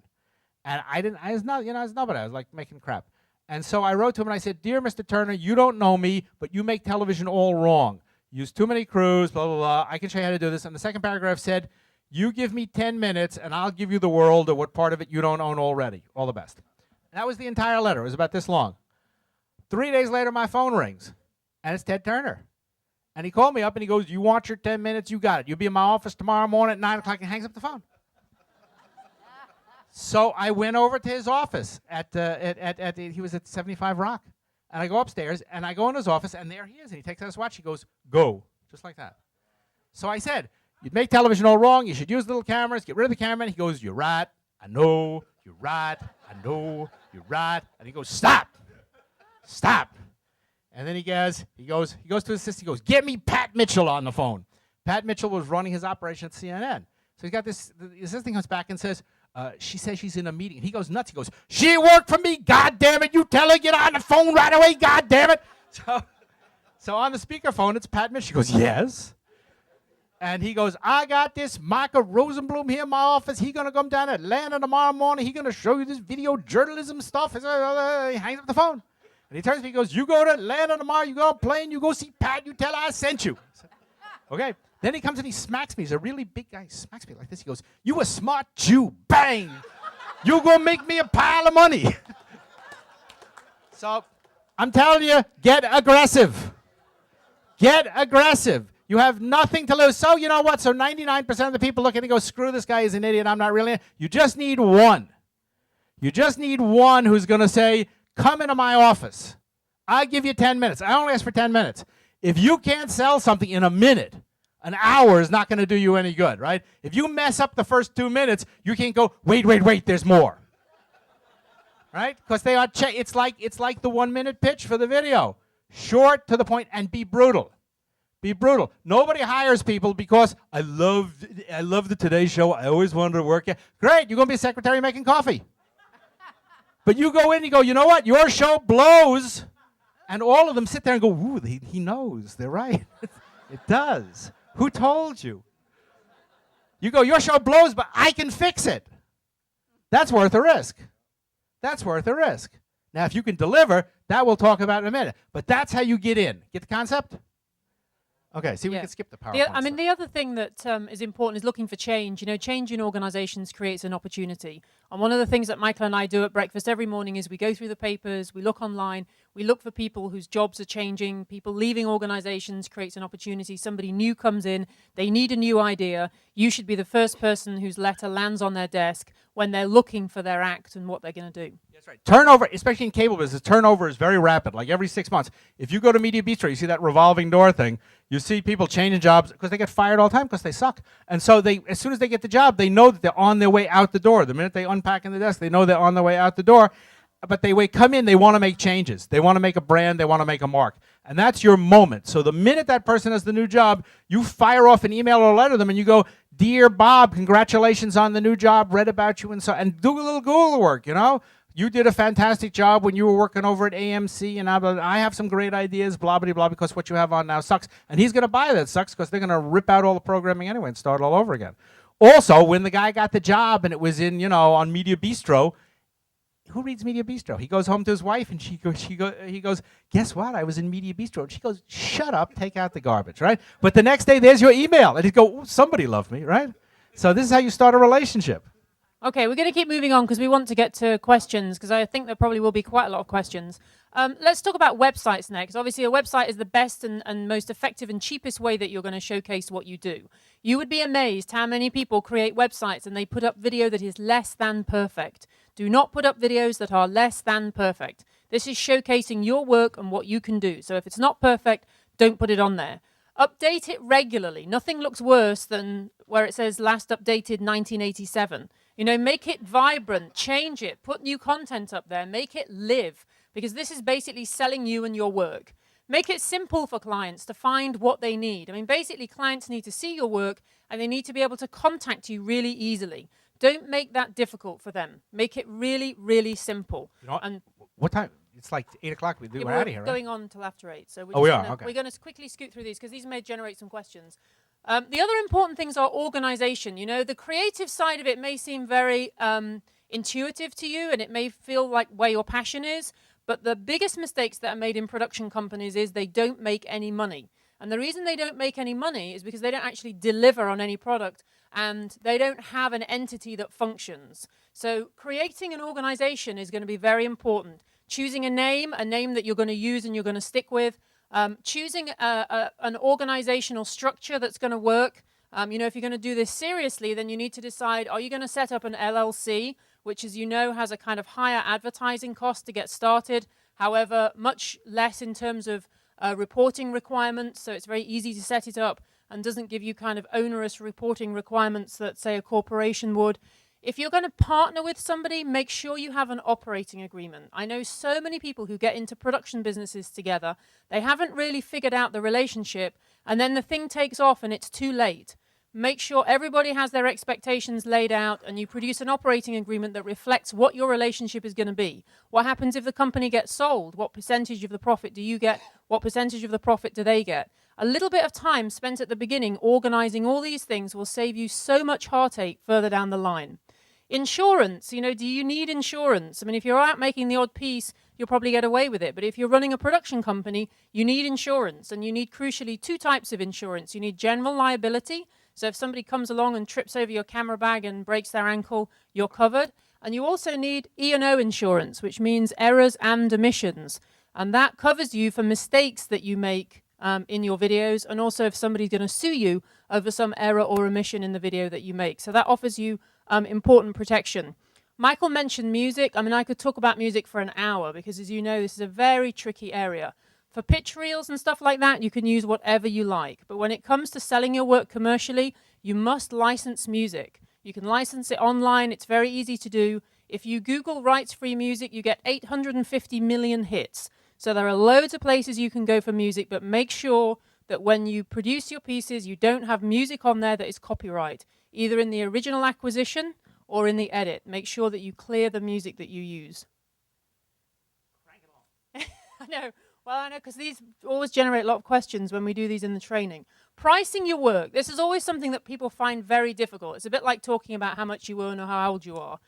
And I was nobody. I was like making crap. And so I wrote to him and I said, dear Mr. Turner, you don't know me, but you make television all wrong. You use too many crews, blah, blah, blah. I can show you how to do this. And the second paragraph said, you give me 10 minutes and I'll give you the world or what part of it you don't own already. All the best. And that was the entire letter. It was about this long. 3 days later, my phone rings. And it's Ted Turner. And he called me up and he goes, you want your 10 minutes? You got it. You'll be in my office tomorrow morning at 9 o'clock, and hangs up the phone. So I went over to his office he was at 75 Rock. And I go upstairs and I go in his office and there he is. And he takes out his watch. He goes, go. Just like that. So I said, you'd make television all wrong. You should use little cameras. Get rid of the camera. And he goes, you're right. I know. You're right. I know. You're right. And he goes, stop. Stop. And then he goes to his assistant. He goes, get me Pat Mitchell on the phone. Pat Mitchell was running his operation at CNN. So he's got this, the assistant comes back and says, she says she's in a meeting. He goes nuts. He goes, she worked for me. God damn it. You tell her, get on the phone right away. God damn it. So on the speakerphone, it's Pat Mitchell. She goes, yes. And he goes, I got this Michael Rosenblum here in my office. He's going to come down to Atlanta tomorrow morning. He's going to show you this video journalism stuff. He hangs up the phone. And he turns to me, he goes, you go to Atlanta tomorrow. You go on a plane. You go see Pat. You tell her I sent you. Said, okay. Then he comes and he smacks me. He's a really big guy. He smacks me like this. He goes, you a smart Jew. Bang. You going to make me a pile of money. So I'm telling you, get aggressive. Get aggressive. You have nothing to lose. So you know what? So 99% of the people look at it and go, screw this guy. He's an idiot. I'm not really. You just need one. You just need one who's going to say, come into my office. I'll give you 10 minutes. I only ask for 10 minutes. If you can't sell something in a minute, an hour is not going to do you any good, right? If you mess up the first 2 minutes, you can't go, wait, there's more. Right? Because they are it's like the 1 minute pitch for the video. Short, to the point, and be brutal. Be brutal. Nobody hires people because I love the Today Show. I always wanted to work here. Great, you're going to be a secretary making coffee. But you go in and you go, you know what? Your show blows. And all of them sit there and go, ooh, he knows. They're right. It does. Who told you? You go, your show blows, but I can fix it. That's worth a risk. That's worth a risk. Now, if you can deliver, that we'll talk about in a minute. But that's how you get in. Get the concept? Okay, see, we can skip the PowerPoint. I mean, the other thing that is important is looking for change. You know, change in organizations creates an opportunity. And one of the things that Michael and I do at breakfast every morning is we go through the papers, we look online, We look for people whose jobs are changing, people leaving organizations creates an opportunity, somebody new comes in, they need a new idea. You should be the first person whose letter lands on their desk when they're looking for their act and what they're going to do. That's right. Turnover, especially in cable business, turnover is very rapid, like every 6 months. If you go to Media Bistro, you see that revolving door thing, you see people changing jobs because they get fired all the time because they suck. And so they, as soon as they get the job, they know that they're on their way out the door. The minute they unpack in the desk, they know they're on their way out the door. But come in, they want to make changes. They want to make a brand, they want to make a mark. And that's your moment. So the minute that person has the new job, you fire off an email or a letter to them and you go, "Dear Bob, congratulations on the new job, read about you," and do a little Google work, you know? You did a fantastic job when you were working over at AMC, and I have some great ideas, blah, blah, blah, because what you have on now sucks. And he's going to buy that sucks because they're going to rip out all the programming anyway and start all over again. Also, when the guy got the job and it was in, on Media Bistro, who reads Media Bistro? He goes home to his wife and he goes, "Guess what? I was in Media Bistro." And she goes, "Shut up, take out the garbage," right? But the next day, there's your email. And he'd go, "Ooh, somebody loved me," right? So this is how you start a relationship. Okay, we're going to keep moving on because we want to get to questions because I think there probably will be quite a lot of questions. Let's talk about websites next. Obviously, a website is the best and most effective and cheapest way that you're going to showcase what you do. You would be amazed how many people create websites and they put up video that is less than perfect. Do not put up videos that are less than perfect. This is showcasing your work and what you can do. So if it's not perfect, don't put it on there. Update it regularly. Nothing looks worse than where it says last updated 1987. Make it vibrant, change it, put new content up there, make it live, because this is basically selling you and your work. Make it simple for clients to find what they need. Basically, clients need to see your work and they need to be able to contact you really easily. Don't make that difficult for them. Make it really, really simple. And what time? It's like 8 o'clock. We're out of here, right? Going on till after 8. So we are? Okay. We're going to quickly scoot through these because these may generate some questions. The other important things are organization. The creative side of it may seem very intuitive to you and it may feel like where your passion is, but the biggest mistakes that are made in production companies is they don't make any money. And the reason they don't make any money is because they don't actually deliver on any product and they don't have an entity that functions. So creating an organization is going to be very important. Choosing a name that you're going to use and you're going to stick with. Choosing an organizational structure that's going to work. If you're going to do this seriously, then you need to decide, are you going to set up an LLC, which, as you know, has a kind of higher advertising cost to get started, however, much less in terms of reporting requirements, so it's very easy to set it up and doesn't give you kind of onerous reporting requirements that, say, a corporation would. If you're going to partner with somebody, make sure you have an operating agreement. I know so many people who get into production businesses together, they haven't really figured out the relationship, and then the thing takes off and it's too late. Make sure everybody has their expectations laid out and you produce an operating agreement that reflects what your relationship is going to be. What happens if the company gets sold? What percentage of the profit do you get? What percentage of the profit do they get? A little bit of time spent at the beginning organizing all these things will save you so much heartache further down the line. Insurance, do you need insurance? If you're out making the odd piece, you'll probably get away with it. But if you're running a production company, you need insurance. And you need, crucially, 2 types of insurance. You need general liability. So if somebody comes along and trips over your camera bag and breaks their ankle, you're covered. And you also need E&O insurance, which means errors and omissions. And that covers you for mistakes that you make in your videos, and also if somebody's going to sue you over some error or omission in the video that you make. So that offers you important protection. Michael mentioned music. I could talk about music for an hour because, as you know, this is a very tricky area. For pitch reels and stuff like that, you can use whatever you like. But when it comes to selling your work commercially, you must license music. You can license it online. It's very easy to do. If you Google rights-free music, you get 850 million hits. So there are loads of places you can go for music, but make sure that when you produce your pieces, you don't have music on there that is copyright, either in the original acquisition or in the edit. Make sure that you clear the music that you use. Crank it on. I know. Well, I know, because these always generate a lot of questions when we do these in the training. Pricing your work. This is always something that people find very difficult. It's a bit like talking about how much you earn or how old you are.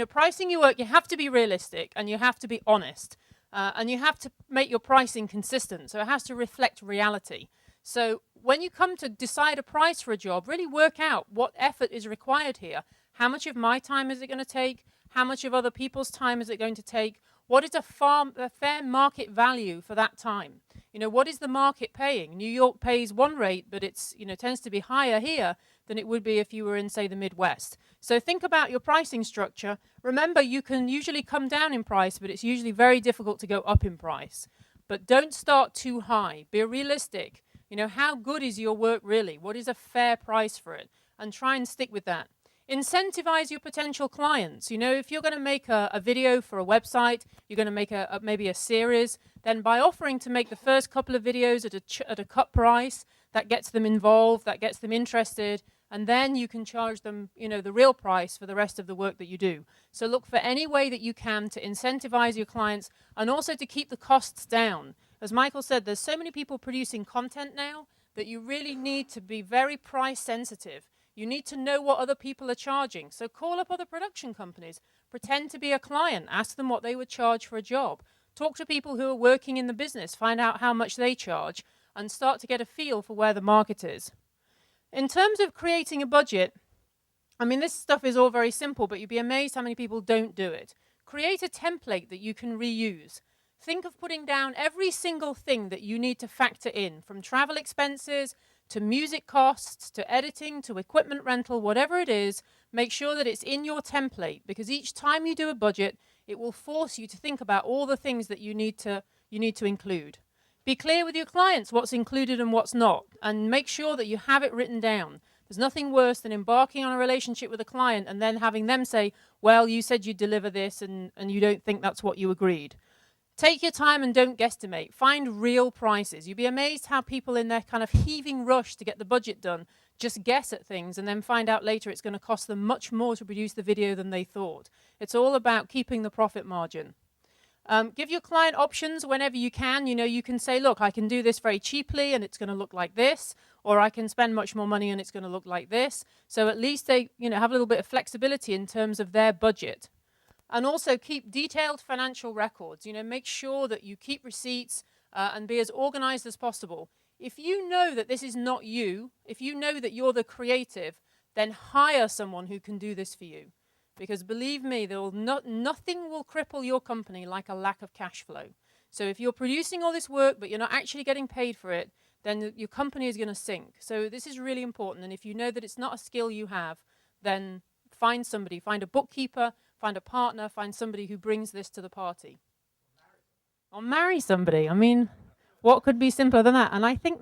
Pricing your work, you have to be realistic and you have to be honest. And you have to make your pricing consistent. So it has to reflect reality. So when you come to decide a price for a job, really work out what effort is required here. How much of my time is it going to take? How much of other people's time is it going to take? What is a fair market value for that time? You know, what is the market paying? New York pays one rate, but it's, you know, tends to be higher here than it would be if you were in, say, the Midwest. So think about your pricing structure. Remember, you can usually come down in price, but it's usually very difficult to go up in price. But don't start too high. Be realistic. You know, how good is your work really? What is a fair price for it? And try and stick with that. Incentivize your potential clients. You know, if you're going to make a video for a website, you're going to make maybe a series, then by offering to make the first couple of videos at a cut price, that gets them involved, that gets them interested, and then you can charge them, you know, the real price for the rest of the work that you do. So look for any way that you can to incentivize your clients and also to keep the costs down. As Michael said, there's so many people producing content now that you really need to be very price sensitive. You need to know what other people are charging. So call up other production companies, pretend to be a client, ask them what they would charge for a job. Talk to people who are working in the business, find out how much they charge, and start to get a feel for where the market is. In terms of creating a budget, I mean, this stuff is all very simple, but you'd be amazed how many people don't do it. Create a template that you can reuse. Think of putting down every single thing that you need to factor in, from travel expenses to music costs, to editing, to equipment rental, whatever it is. Make sure that it's in your template, because each time you do a budget, it will force you to think about all the things that you need to include. Be clear with your clients what's included and what's not, and make sure that you have it written down. There's nothing worse than embarking on a relationship with a client and then having them say, well, you said you'd deliver this and you don't think that's what you agreed. Take your time and don't guesstimate. Find real prices. You'd be amazed how people in their kind of heaving rush to get the budget done just guess at things and then find out later it's going to cost them much more to produce the video than they thought. It's all about keeping the profit margin. Give your client options whenever you can. You know, you can say, look, I can do this very cheaply and it's going to look like this, or I can spend much more money and it's going to look like this. So at least they, you know, have a little bit of flexibility in terms of their budget. And also keep detailed financial records. You know, make sure that you keep receipts and be as organized as possible. If you know that this is not you, if you know that you're the creative, then hire someone who can do this for you. Because believe me, nothing will cripple your company like a lack of cash flow. So if you're producing all this work, but you're not actually getting paid for it, then your company is going to sink. So this is really important. And if you know that it's not a skill you have, then find somebody, find a bookkeeper, find a partner, find somebody who brings this to the party. Or marry somebody. I mean, what could be simpler than that? And I think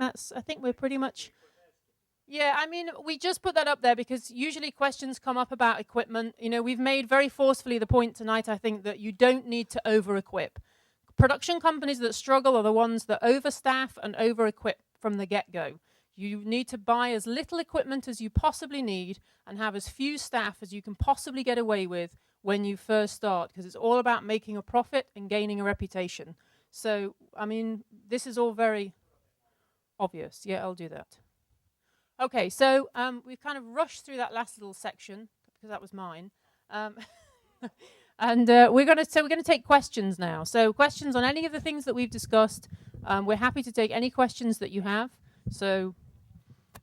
we're pretty much... Yeah, I mean, we just put that up there because usually questions come up about equipment. You know, we've made very forcefully the point tonight, I think, that you don't need to over-equip. Production companies that struggle are the ones that overstaff and over-equip from the get-go. You need to buy as little equipment as you possibly need and have as few staff as you can possibly get away with when you first start, because it's all about making a profit and gaining a reputation. So, I mean, this is all very obvious. Yeah, I'll do that. Okay, so we've kind of rushed through that last little section because that was mine, and we're going to take questions now. So questions on any of the things that we've discussed. We're happy to take any questions that you have. So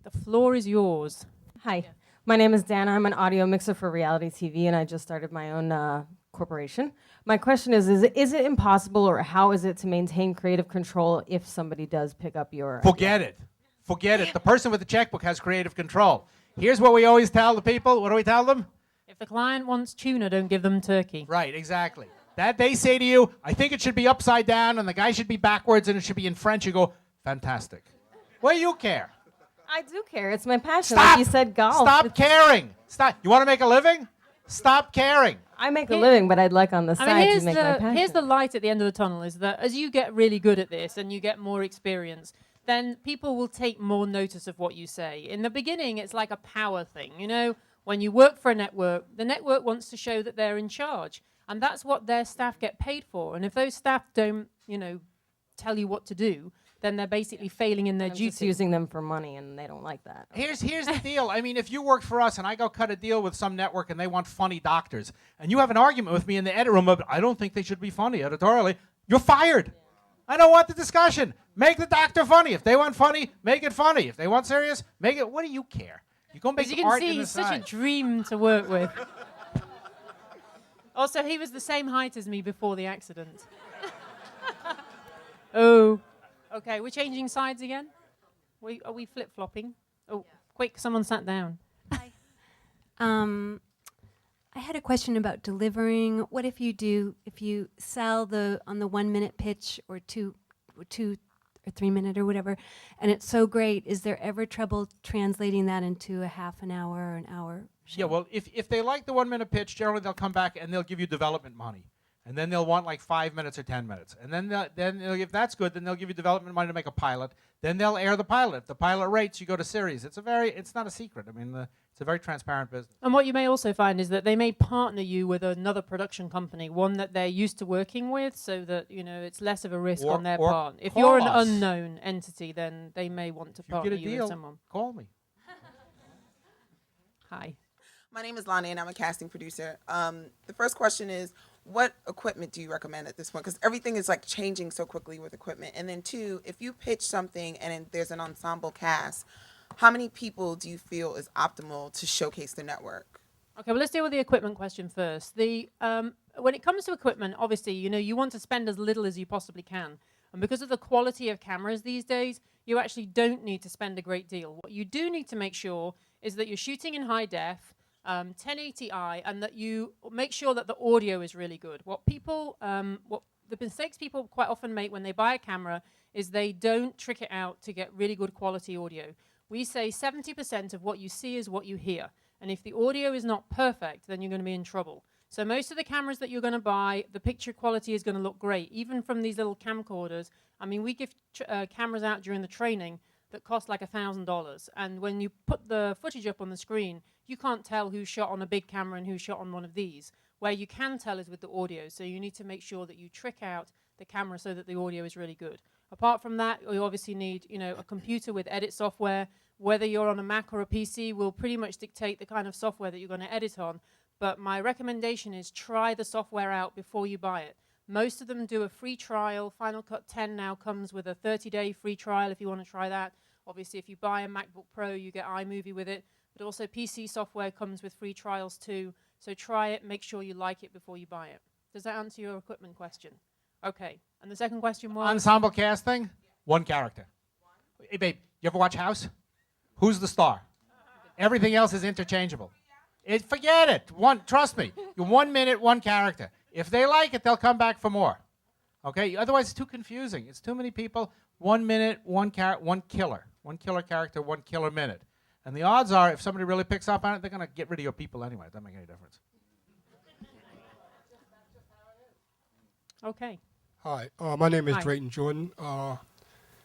the floor is yours. Hi, my name is Dana. I'm an audio mixer for reality TV, and I just started my own corporation. My question is it impossible, or how is it to maintain creative control if somebody does pick up your Forget it. Forget it. The person with the checkbook has creative control. Here's what we always tell the people. What do we tell them? If the client wants tuna, don't give them turkey. Right, exactly. That they say to you, I think it should be upside down and the guy should be backwards and it should be in French. You go, fantastic. What do you care? I do care. It's my passion. Stop. Like you said, golf. Stop caring. Stop. You want to make a living? Stop caring. I make a living, but I'd like on the side to make my passion. Here's the light at the end of the tunnel, is that as you get really good at this and you get more experience, then people will take more notice of what you say. In the beginning, it's like a power thing. You know, when you work for a network, the network wants to show that they're in charge. And that's what their staff get paid for. And if those staff don't, you know, tell you what to do, then they're basically failing in their duty. Just using them for money, and they don't like that. Here's the deal. I mean, if you work for us and I go cut a deal with some network and they want funny doctors, and you have an argument with me in the edit room of, I don't think they should be funny editorially, you're fired. Yeah. I don't want the discussion. Make the doctor funny. If they want funny, make it funny. If they want serious, make it. What do you care? You're going to make art in the he's side. such a dream to work with. Also, he was the same height as me before the accident. Oh. Okay, we're changing sides again? Are we flip-flopping? Oh, quick, someone sat down. Hi. I had a question about delivering. What if you sell on the 1 minute pitch or two or 3 minute or whatever, and it's so great, is there ever trouble translating that into a half an hour or an hour show? Yeah, well, if they like the 1 minute pitch, generally they'll come back and they'll give you development money. And then they'll want like 5 minutes or 10 minutes. And then if that's good, then they'll give you development money to make a pilot. Then they'll air the pilot. If the pilot rates, you go to series. It's not a secret. I mean, it's a very transparent business. And what you may also find is that they may partner you with another production company, one that they're used to working with, so that it's less of a risk on their part. If you're an unknown entity, then they may want to partner you with someone. Call me. Hi. My name is Lonnie, and I'm a casting producer. The first question is, what equipment do you recommend at this point? Because everything is like changing so quickly with equipment. And then two, if you pitch something and there's an ensemble cast, how many people do you feel is optimal to showcase the network? Okay, well, let's deal with the equipment question first. When it comes to equipment, obviously, you want to spend as little as you possibly can. And because of the quality of cameras these days, you actually don't need to spend a great deal. What you do need to make sure is that you're shooting in high def, 1080i, and that you make sure that the audio is really good. What the mistakes people quite often make when they buy a camera is they don't trick it out to get really good quality audio. We say 70% of what you see is what you hear. And if the audio is not perfect, then you're going to be in trouble. So most of the cameras that you're going to buy, the picture quality is going to look great, even from these little camcorders. I mean, we give cameras out during the training that cost like $1,000. And when you put the footage up on the screen, you can't tell who's shot on a big camera and who's shot on one of these. Where you can tell is with the audio. So you need to make sure that you trick out the camera so that the audio is really good. Apart from that, you obviously need, a computer with edit software. Whether you're on a Mac or a PC will pretty much dictate the kind of software that you're going to edit on. But my recommendation is try the software out before you buy it. Most of them do a free trial. Final Cut 10 now comes with a 30-day free trial if you want to try that. Obviously, if you buy a MacBook Pro, you get iMovie with it. But also PC software comes with free trials too. So try it, make sure you like it before you buy it. Does that answer your equipment question? Okay. And the second question was? Ensemble casting, one character. Hey, babe, you ever watch House? Who's the star? Everything else is interchangeable. Forget it. Trust me. 1 minute, one character. If they like it, they'll come back for more. Okay? Otherwise, it's too confusing. It's too many people. 1 minute, one killer. One killer character, one killer minute. And the odds are, if somebody really picks up on it, they're going to get rid of your people anyway. It doesn't make any difference. Okay. Hi, my name is Hi. Drayton Jordan.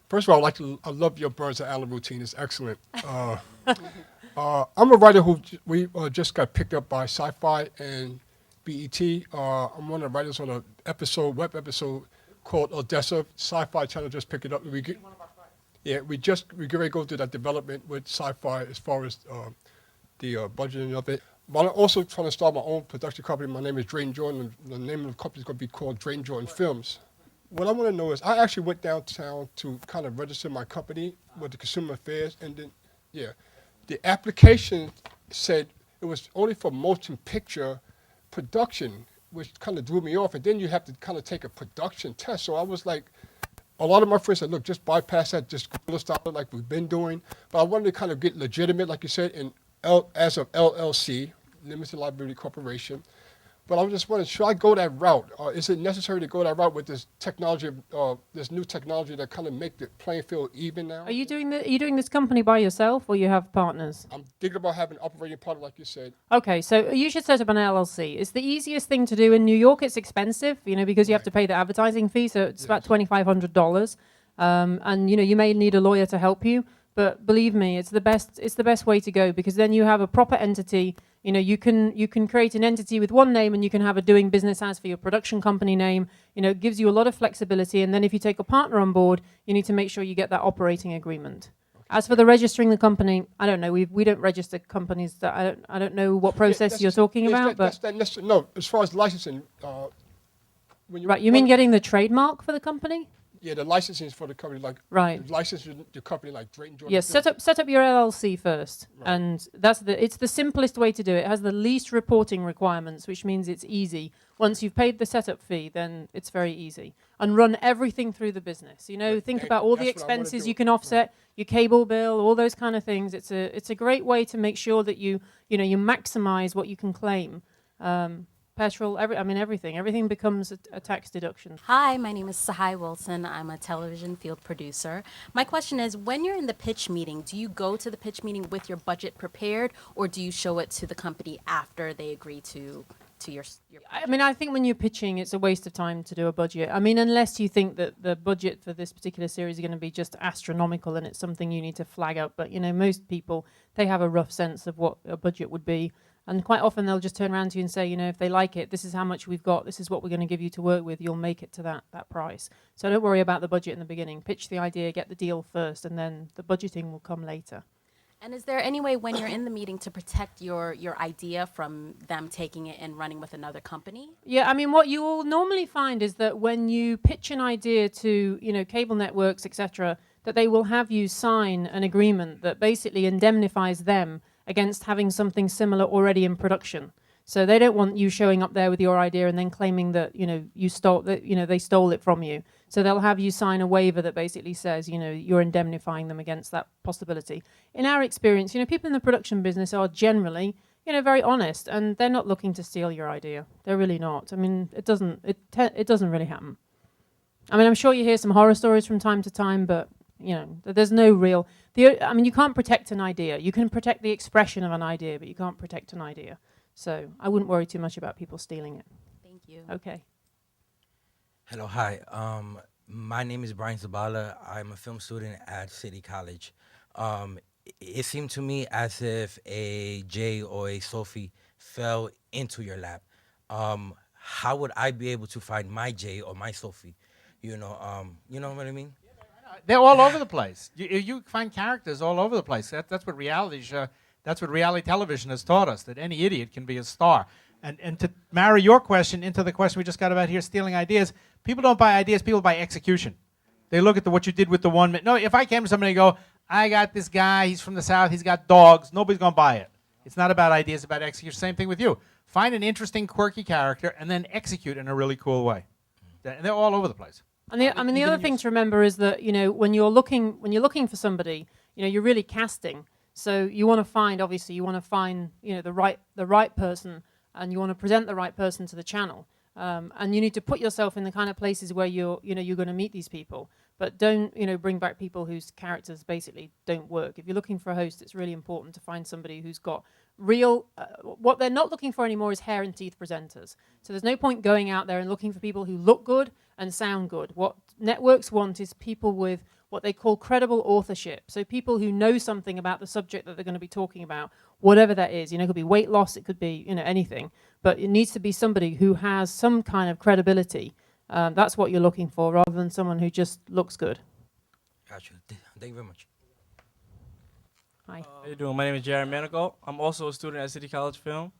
First of all, I love your Birds of Allen routine. It's excellent. I'm a writer who we just got picked up by Sci-Fi and BET. I'm one of the writers on a web episode called Odessa. Sci-Fi Channel just picked it up. We get ready to go through that development with Sci-Fi as far as the budgeting of it. But I'm also trying to start my own production company. My name is Drayton Jordan. And the name of the company is going to be called Drayton Jordan Films. What I want to know is, I actually went downtown to kind of register my company with the Consumer Affairs, and then, the application said it was only for motion picture production, which kind of threw me off. And then you have to kind of take a production test. So I was like, a lot of my friends said, look, just bypass that, just go stop it like we've been doing. But I wanted to kind of get legitimate, like you said, as of LLC, Limited Liability Corporation. But I was just wondering, should I go that route? Is it necessary to go that route with this technology, this new technology that kind of make the playing field even now? Are you doing this company by yourself, or you have partners? I'm thinking about having an operating partner, like you said. Okay, so you should set up an LLC. It's the easiest thing to do in New York. It's expensive, because you have to pay the advertising fee, so it's about $2,500. And you may need a lawyer to help you. But believe me, it's the best way to go, because then you have a proper entity. You can create an entity with one name, and you can have a doing business as for your production company name. It gives you a lot of flexibility. And then if you take a partner on board, you need to make sure you get that operating agreement. Okay. As for the registering the company, I don't know. We don't register companies. That I don't know what process you're talking about. No, as far as licensing, right, you mean getting the trademark for the company? Yeah, the licensing is for the company, like Right. the license the company like Drayton Jordan. Yes, set up your LLC first, and it's the simplest way to do it. It has the least reporting requirements, which means it's easy. Once you've paid the setup fee, then it's very easy. And run everything through the business. You know, Right, think thank about you. all the That's what I wanna expenses do. you can offset, your cable bill, all those kind of things. It's a great way to make sure that you maximize what you can claim. Petrol, everything. Everything becomes a tax deduction. Hi, my name is Sahai Wilson. I'm a television field producer. My question is, when you're in the pitch meeting, do you go to the pitch meeting with your budget prepared, or do you show it to the company after they agree to your I think when you're pitching, it's a waste of time to do a budget. I mean, unless you think that the budget for this particular series is going to be just astronomical and it's something you need to flag up. But, most people, they have a rough sense of what a budget would be. And quite often they'll just turn around to you and say, if they like it, this is how much we've got, this is what we're going to give you to work with, you'll make it to that price. So don't worry about the budget in the beginning. Pitch the idea, get the deal first, and then the budgeting will come later. And is there any way when you're in the meeting to protect your idea from them taking it and running with another company? Yeah, what you will normally find is that when you pitch an idea to, cable networks, etc., that they will have you sign an agreement that basically indemnifies them against having something similar already in production. So they don't want you showing up there with your idea and then claiming that, you stole that, they stole it from you. So they'll have you sign a waiver that basically says, you're indemnifying them against that possibility. In our experience, people in the production business are generally, very honest, and they're not looking to steal your idea. They're really not. It doesn't really happen. I'm sure you hear some horror stories from time to time, but there's no real. You can't protect an idea. You can protect the expression of an idea, but you can't protect an idea. So I wouldn't worry too much about people stealing it. Thank you. Okay. Hello, hi. My name is Brian Zabala. I'm a film student at City College. It seemed to me as if a Jay or a Sophie fell into your lap. How would I be able to find my Jay or my Sophie? You know what I mean? They're all over the place. You find characters all over the place. That's what reality television has taught us, that any idiot can be a star. And to marry your question into the question we just got about here, stealing ideas, people don't buy ideas, people buy execution. They look at what you did with the 1 minute. No, if I came to somebody and go, I got this guy, he's from the South, he's got dogs, nobody's going to buy it. It's not about ideas, it's about execution. Same thing with you. Find an interesting, quirky character and then execute in a really cool way. And they're all over the place. And the other thing to remember is that when you're looking for somebody, you're really casting. So you want to find the right person, and you want to present the right person to the channel. And you need to put yourself in the kind of places where you're going to meet these people. But don't bring back people whose characters basically don't work. If you're looking for a host, it's really important to find somebody who's got real. What they're not looking for anymore is hair and teeth presenters. So there's no point going out there and looking for people who look good and sound good. What networks want is people with what they call credible authorship. So people who know something about the subject that they're going to be talking about, whatever that is. It could be weight loss, it could be anything. But it needs to be somebody who has some kind of credibility. That's what you're looking for, rather than someone who just looks good. Gotcha. Thank you very much. Hi. How you doing? My name is Jared Manigault. I'm also a student at City College Film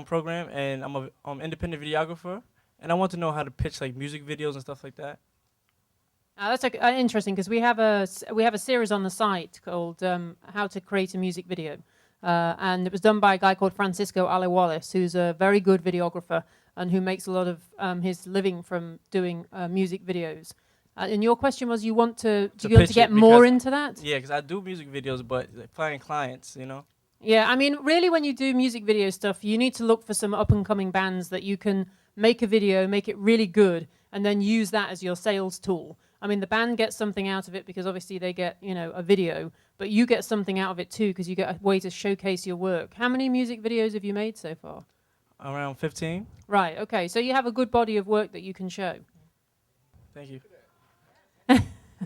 program, and I'm an independent videographer. And I want to know how to pitch like music videos and stuff like that. That's interesting, because we have a series on the site called How to Create a Music Video, and it was done by a guy called Francisco Ale Wallace, who's a very good videographer and who makes a lot of his living from doing music videos. And your question was, you want to get more into that? Yeah, because I do music videos, but finding clients, Yeah, really, when you do music video stuff, you need to look for some up-and-coming bands that you can make a video, make it really good, and then use that as your sales tool. The band gets something out of it because obviously they get, a video, but you get something out of it too because you get a way to showcase your work. How many music videos have you made so far? Around 15. Right, okay, so you have a good body of work that you can show. Thank you.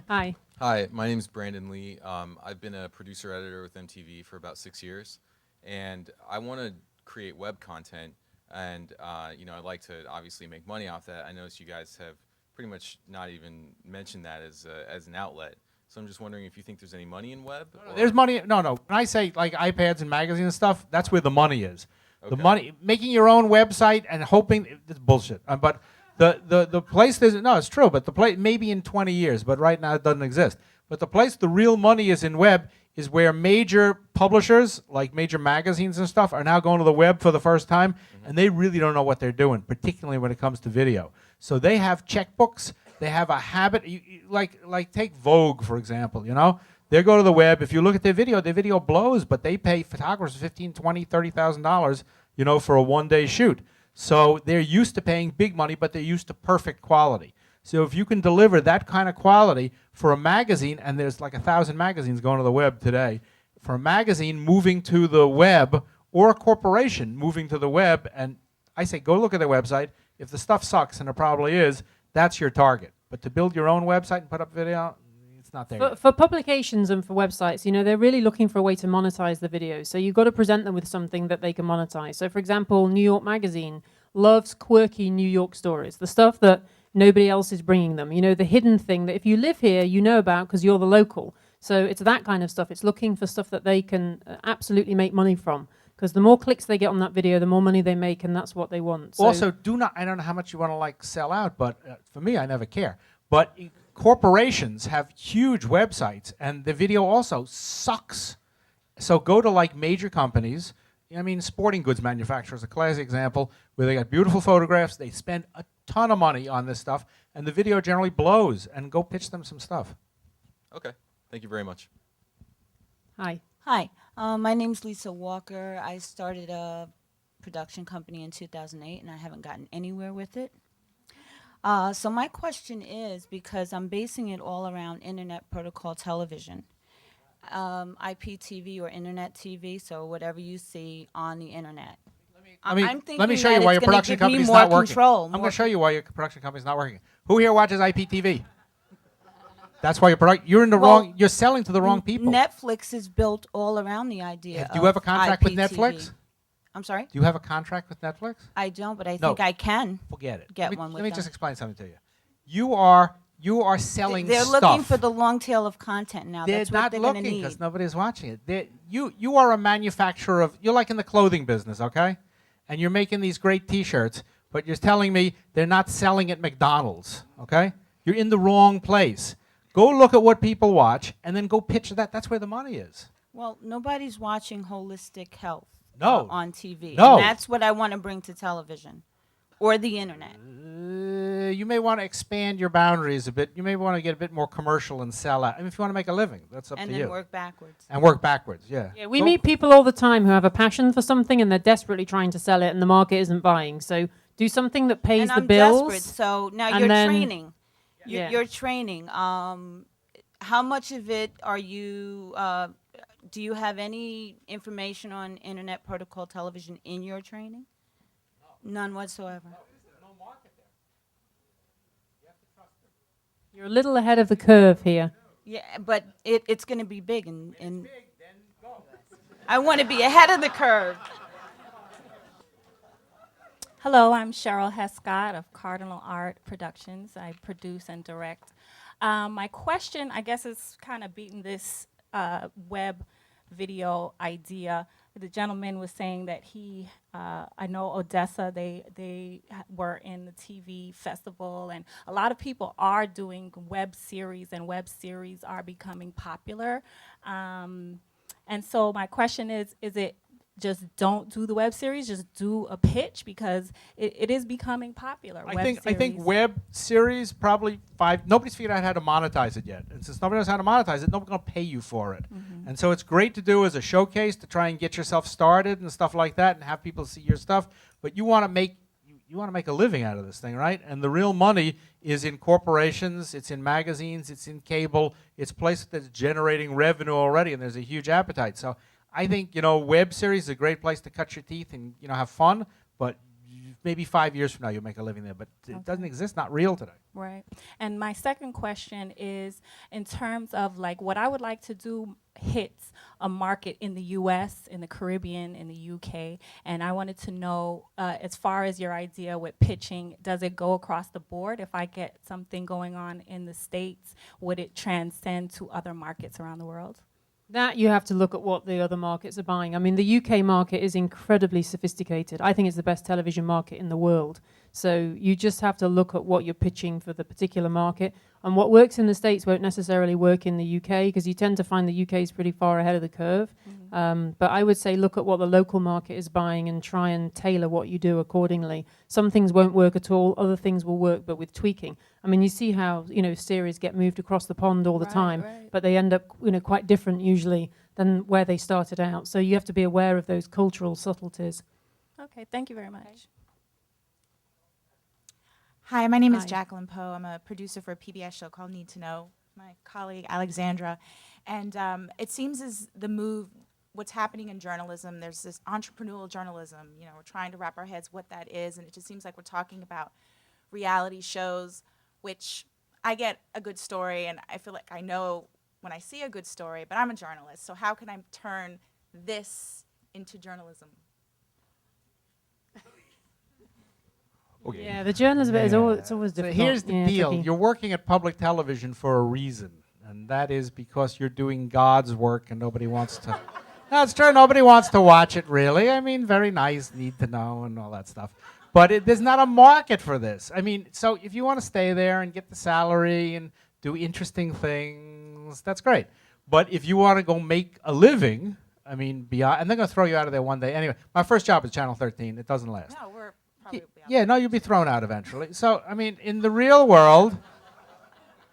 Hi. Hi, my name is Brandon Lee. I've been a producer editor with MTV for about 6 years, and I want to create web content, and I'd like to obviously make money off that. I noticed you guys have pretty much not even mentioned that as an outlet. So I'm just wondering if you think there's any money in web? There's money. No. When I say like iPads and magazines and stuff, that's where the money is. Okay. The money, making your own website and hoping, it's bullshit. But The place there's no, it's true, but the place maybe in 20 years, but right now it doesn't exist. But the place the real money is in web is where major publishers, like major magazines and stuff, are now going to the web for the first time, and they really don't know what they're doing, particularly when it comes to video. So they have checkbooks, they have a habit, like take Vogue, for example, you know? They go to the web, if you look at their video blows, but they pay photographers $15,000, $20,000, $30,000, you know, for a one-day shoot. So they're used to paying big money, but they're used to perfect quality. So if you can deliver that kind of quality for a magazine, and there's like 1,000 magazines going to the web today, for a magazine moving to the web or a corporation moving to the web, and I say go look at their website. If the stuff sucks, and it probably is, that's your target. But to build your own website and put up video, it's not there yet. For publications and for websites, you know, they're really looking for a way to monetize the videos. So you've got to present them with something that they can monetize. So for example, New York Magazine loves quirky New York stories, the stuff that nobody else is bringing them. You know, the hidden thing that if you live here, you know about because you're the local. So it's that kind of stuff. It's looking for stuff that they can absolutely make money from. Because the more clicks they get on that video, the more money they make, and that's what they want. So Also, I don't know how much you want to like sell out, but for me, I never care. But corporations have huge websites, and the video also sucks. So go to like major companies. I mean, sporting goods manufacturers, a classic example, where they got beautiful photographs, they spend a ton of money on this stuff, and the video generally blows, and go pitch them some stuff. Okay. Thank you very much. Hi. Hi, my name's Lisa Walker. I started a production company in 2008, and I haven't gotten anywhere with it. So my question is, because I'm basing it all around internet protocol television, IPTV or internet TV, so whatever you see on the internet. I'm thinking let me show you that why it's your gonna production give me company's more not working. control, I'm more going to show you why your production company's not working. Who here watches IPTV? That's why you're in the wrong. You're selling to the wrong people. Netflix is built all around the idea Do you have a of contract with IPTV. Netflix? I'm sorry? Do you have a contract with Netflix? I don't, but I No. think I can. Forget it. Get let me, one with let me them. just explain something to you. You are selling They're stuff. looking for the long tail of content now. They're That's what not they're going to looking need. because nobody's watching it. You are a manufacturer of. You're like in the clothing business, okay? And you're making these great T-shirts, but you're telling me they're not selling at McDonald's, okay? You're in the wrong place. Go look at what people watch, and then go pitch that. That's where the money is. Well, nobody's watching holistic health No. on TV. No. And that's what I want to bring to television or the internet. You may want to expand your boundaries a bit. You may want to get a bit more commercial and sell out. I mean, if you want to make a living, that's up And to then you. work backwards. And work backwards, yeah. Yeah, we meet people all the time who have a passion for something and they're desperately trying to sell it and the market isn't buying. So do something that pays And the I'm bills. desperate. So now and you're then- training. Yeah. You're training. How much of it are you, do you have any information on internet protocol television in your training? None whatsoever. You're a little ahead of the curve here. Yeah, but it's going to be big. And I want to be ahead of the curve. Hello, I'm Cheryl Hescott of Cardinal Art Productions. I produce and direct. My question, I guess, is kind of beating this web video idea. The gentleman was saying that I know Odessa, they were in the TV festival, and a lot of people are doing web series, and web series are becoming popular. And so my question is it just don't do the web series, just do a pitch, because it is becoming popular. I think web series probably nobody's figured out how to monetize it yet. And since nobody knows how to monetize it, nobody's going to pay you for it. And so it's great to do as a showcase to try and get yourself started and stuff like that and have people see your stuff. But you want to make a living out of this thing, right? And the real money is in corporations, it's in magazines, it's in cable, it's places that's generating revenue already, and there's a huge appetite. So I think, web series is a great place to cut your teeth and, have fun, but maybe 5 years from now you'll make a living there. But it doesn't exist, not real today. Right. And my second question is, in terms of like what I would like to do hits a market in the US, in the Caribbean, in the UK, and I wanted to know, as far as your idea with pitching, does it go across the board? If I get something going on in the States, would it transcend to other markets around the world? That you have to look at what the other markets are buying. I mean, the UK market is incredibly sophisticated. I think it's the best television market in the world. So you just have to look at what you're pitching for the particular market. And what works in the States won't necessarily work in the UK, because you tend to find the UK is pretty far ahead of the curve. But I would say look at what the local market is buying and try and tailor what you do accordingly. Some things won't work at all, other things will work, but with tweaking. I mean, you see how, series get moved across the pond all the time, but they end up, quite different usually than where they started out. So you have to be aware of those cultural subtleties. Okay, thank you very much. Hi, my name is Hi. Jacqueline Poe. I'm a producer for a PBS show called Need to Know. My colleague Alexandra, and it seems as what's happening in journalism. There's this entrepreneurial journalism. We're trying to wrap our heads what that is, and it just seems like we're talking about reality shows, which I get a good story, and I feel like I know when I see a good story. But I'm a journalist, so how can I turn this into journalism? Okay. Yeah, the journalism bit is it's always So difficult. here's the Yeah, deal. tricky. You're working at public television for a reason, and that is because you're doing God's work and nobody wants to. That's true. Nobody wants to watch it, really. I mean, very nice, need to know, and all that stuff. But there's not a market for this. I mean, so if you want to stay there and get the salary and do interesting things, that's great. But if you want to go make a living, I mean, beyond, and they're going to throw you out of there one day. Anyway, my first job is Channel 13. It doesn't last. No, we're probably Yeah, no, you'll be thrown out eventually. So, I mean, in the real world,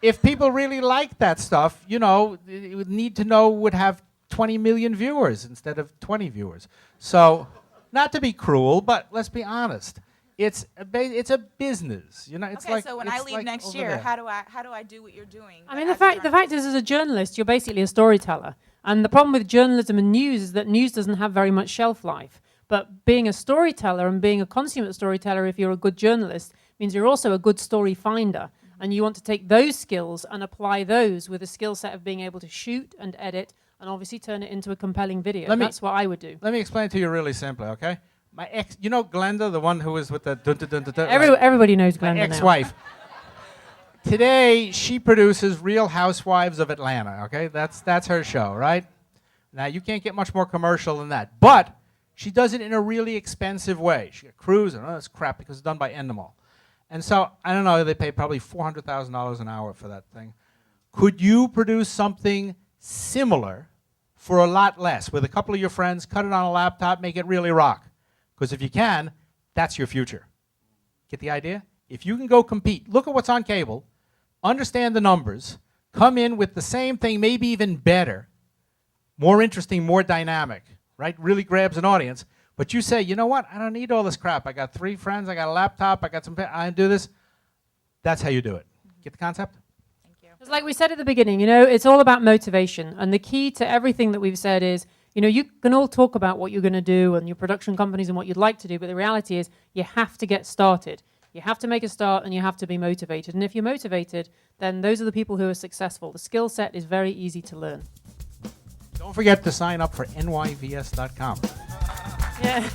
if people really like that stuff, it would Need to Know would have 20 million viewers instead of 20 viewers. So, not to be cruel, but let's be honest. It's a business, It's okay, like, so when it's I leave like next over year, there. how do I do what you're doing? I mean, the fact is, as a journalist, you're basically a storyteller. And the problem with journalism and news is that news doesn't have very much shelf life. But being a storyteller and being a consummate storyteller, if you're a good journalist, means you're also a good story finder. And you want to take those skills and apply those with a skill set of being able to shoot and edit and obviously turn it into a compelling video. That's what I would do. Let me explain it to you really simply, okay? My ex, Glenda, the one who was with the dun-dun-dun-dun-dun, Everybody knows Glenda my now. ex-wife. Today, she produces Real Housewives of Atlanta, okay? That's her show, right? Now, you can't get much more commercial than that. But she does it in a really expensive way. She got crews and all this crap because it's done by Endemol. And so, I don't know, they pay probably $400,000 an hour for that thing. Could you produce something similar for a lot less with a couple of your friends, cut it on a laptop, make it really rock? Because if you can, that's your future. Get the idea? If you can go compete, look at what's on cable, understand the numbers, come in with the same thing, maybe even better, more interesting, more dynamic, right? Really grabs an audience. But you say, you know what? I don't need all this crap. I got 3 friends, I got a laptop, I got some, I do this. That's how you do it. Get the concept? It's like we said at the beginning, it's all about motivation. And the key to everything that we've said is, you can all talk about what you're going to do and your production companies and what you'd like to do, but the reality is you have to get started. You have to make a start and you have to be motivated. And if you're motivated, then those are the people who are successful. The skill set is very easy to learn. Don't forget to sign up for nyvs.com. Yeah.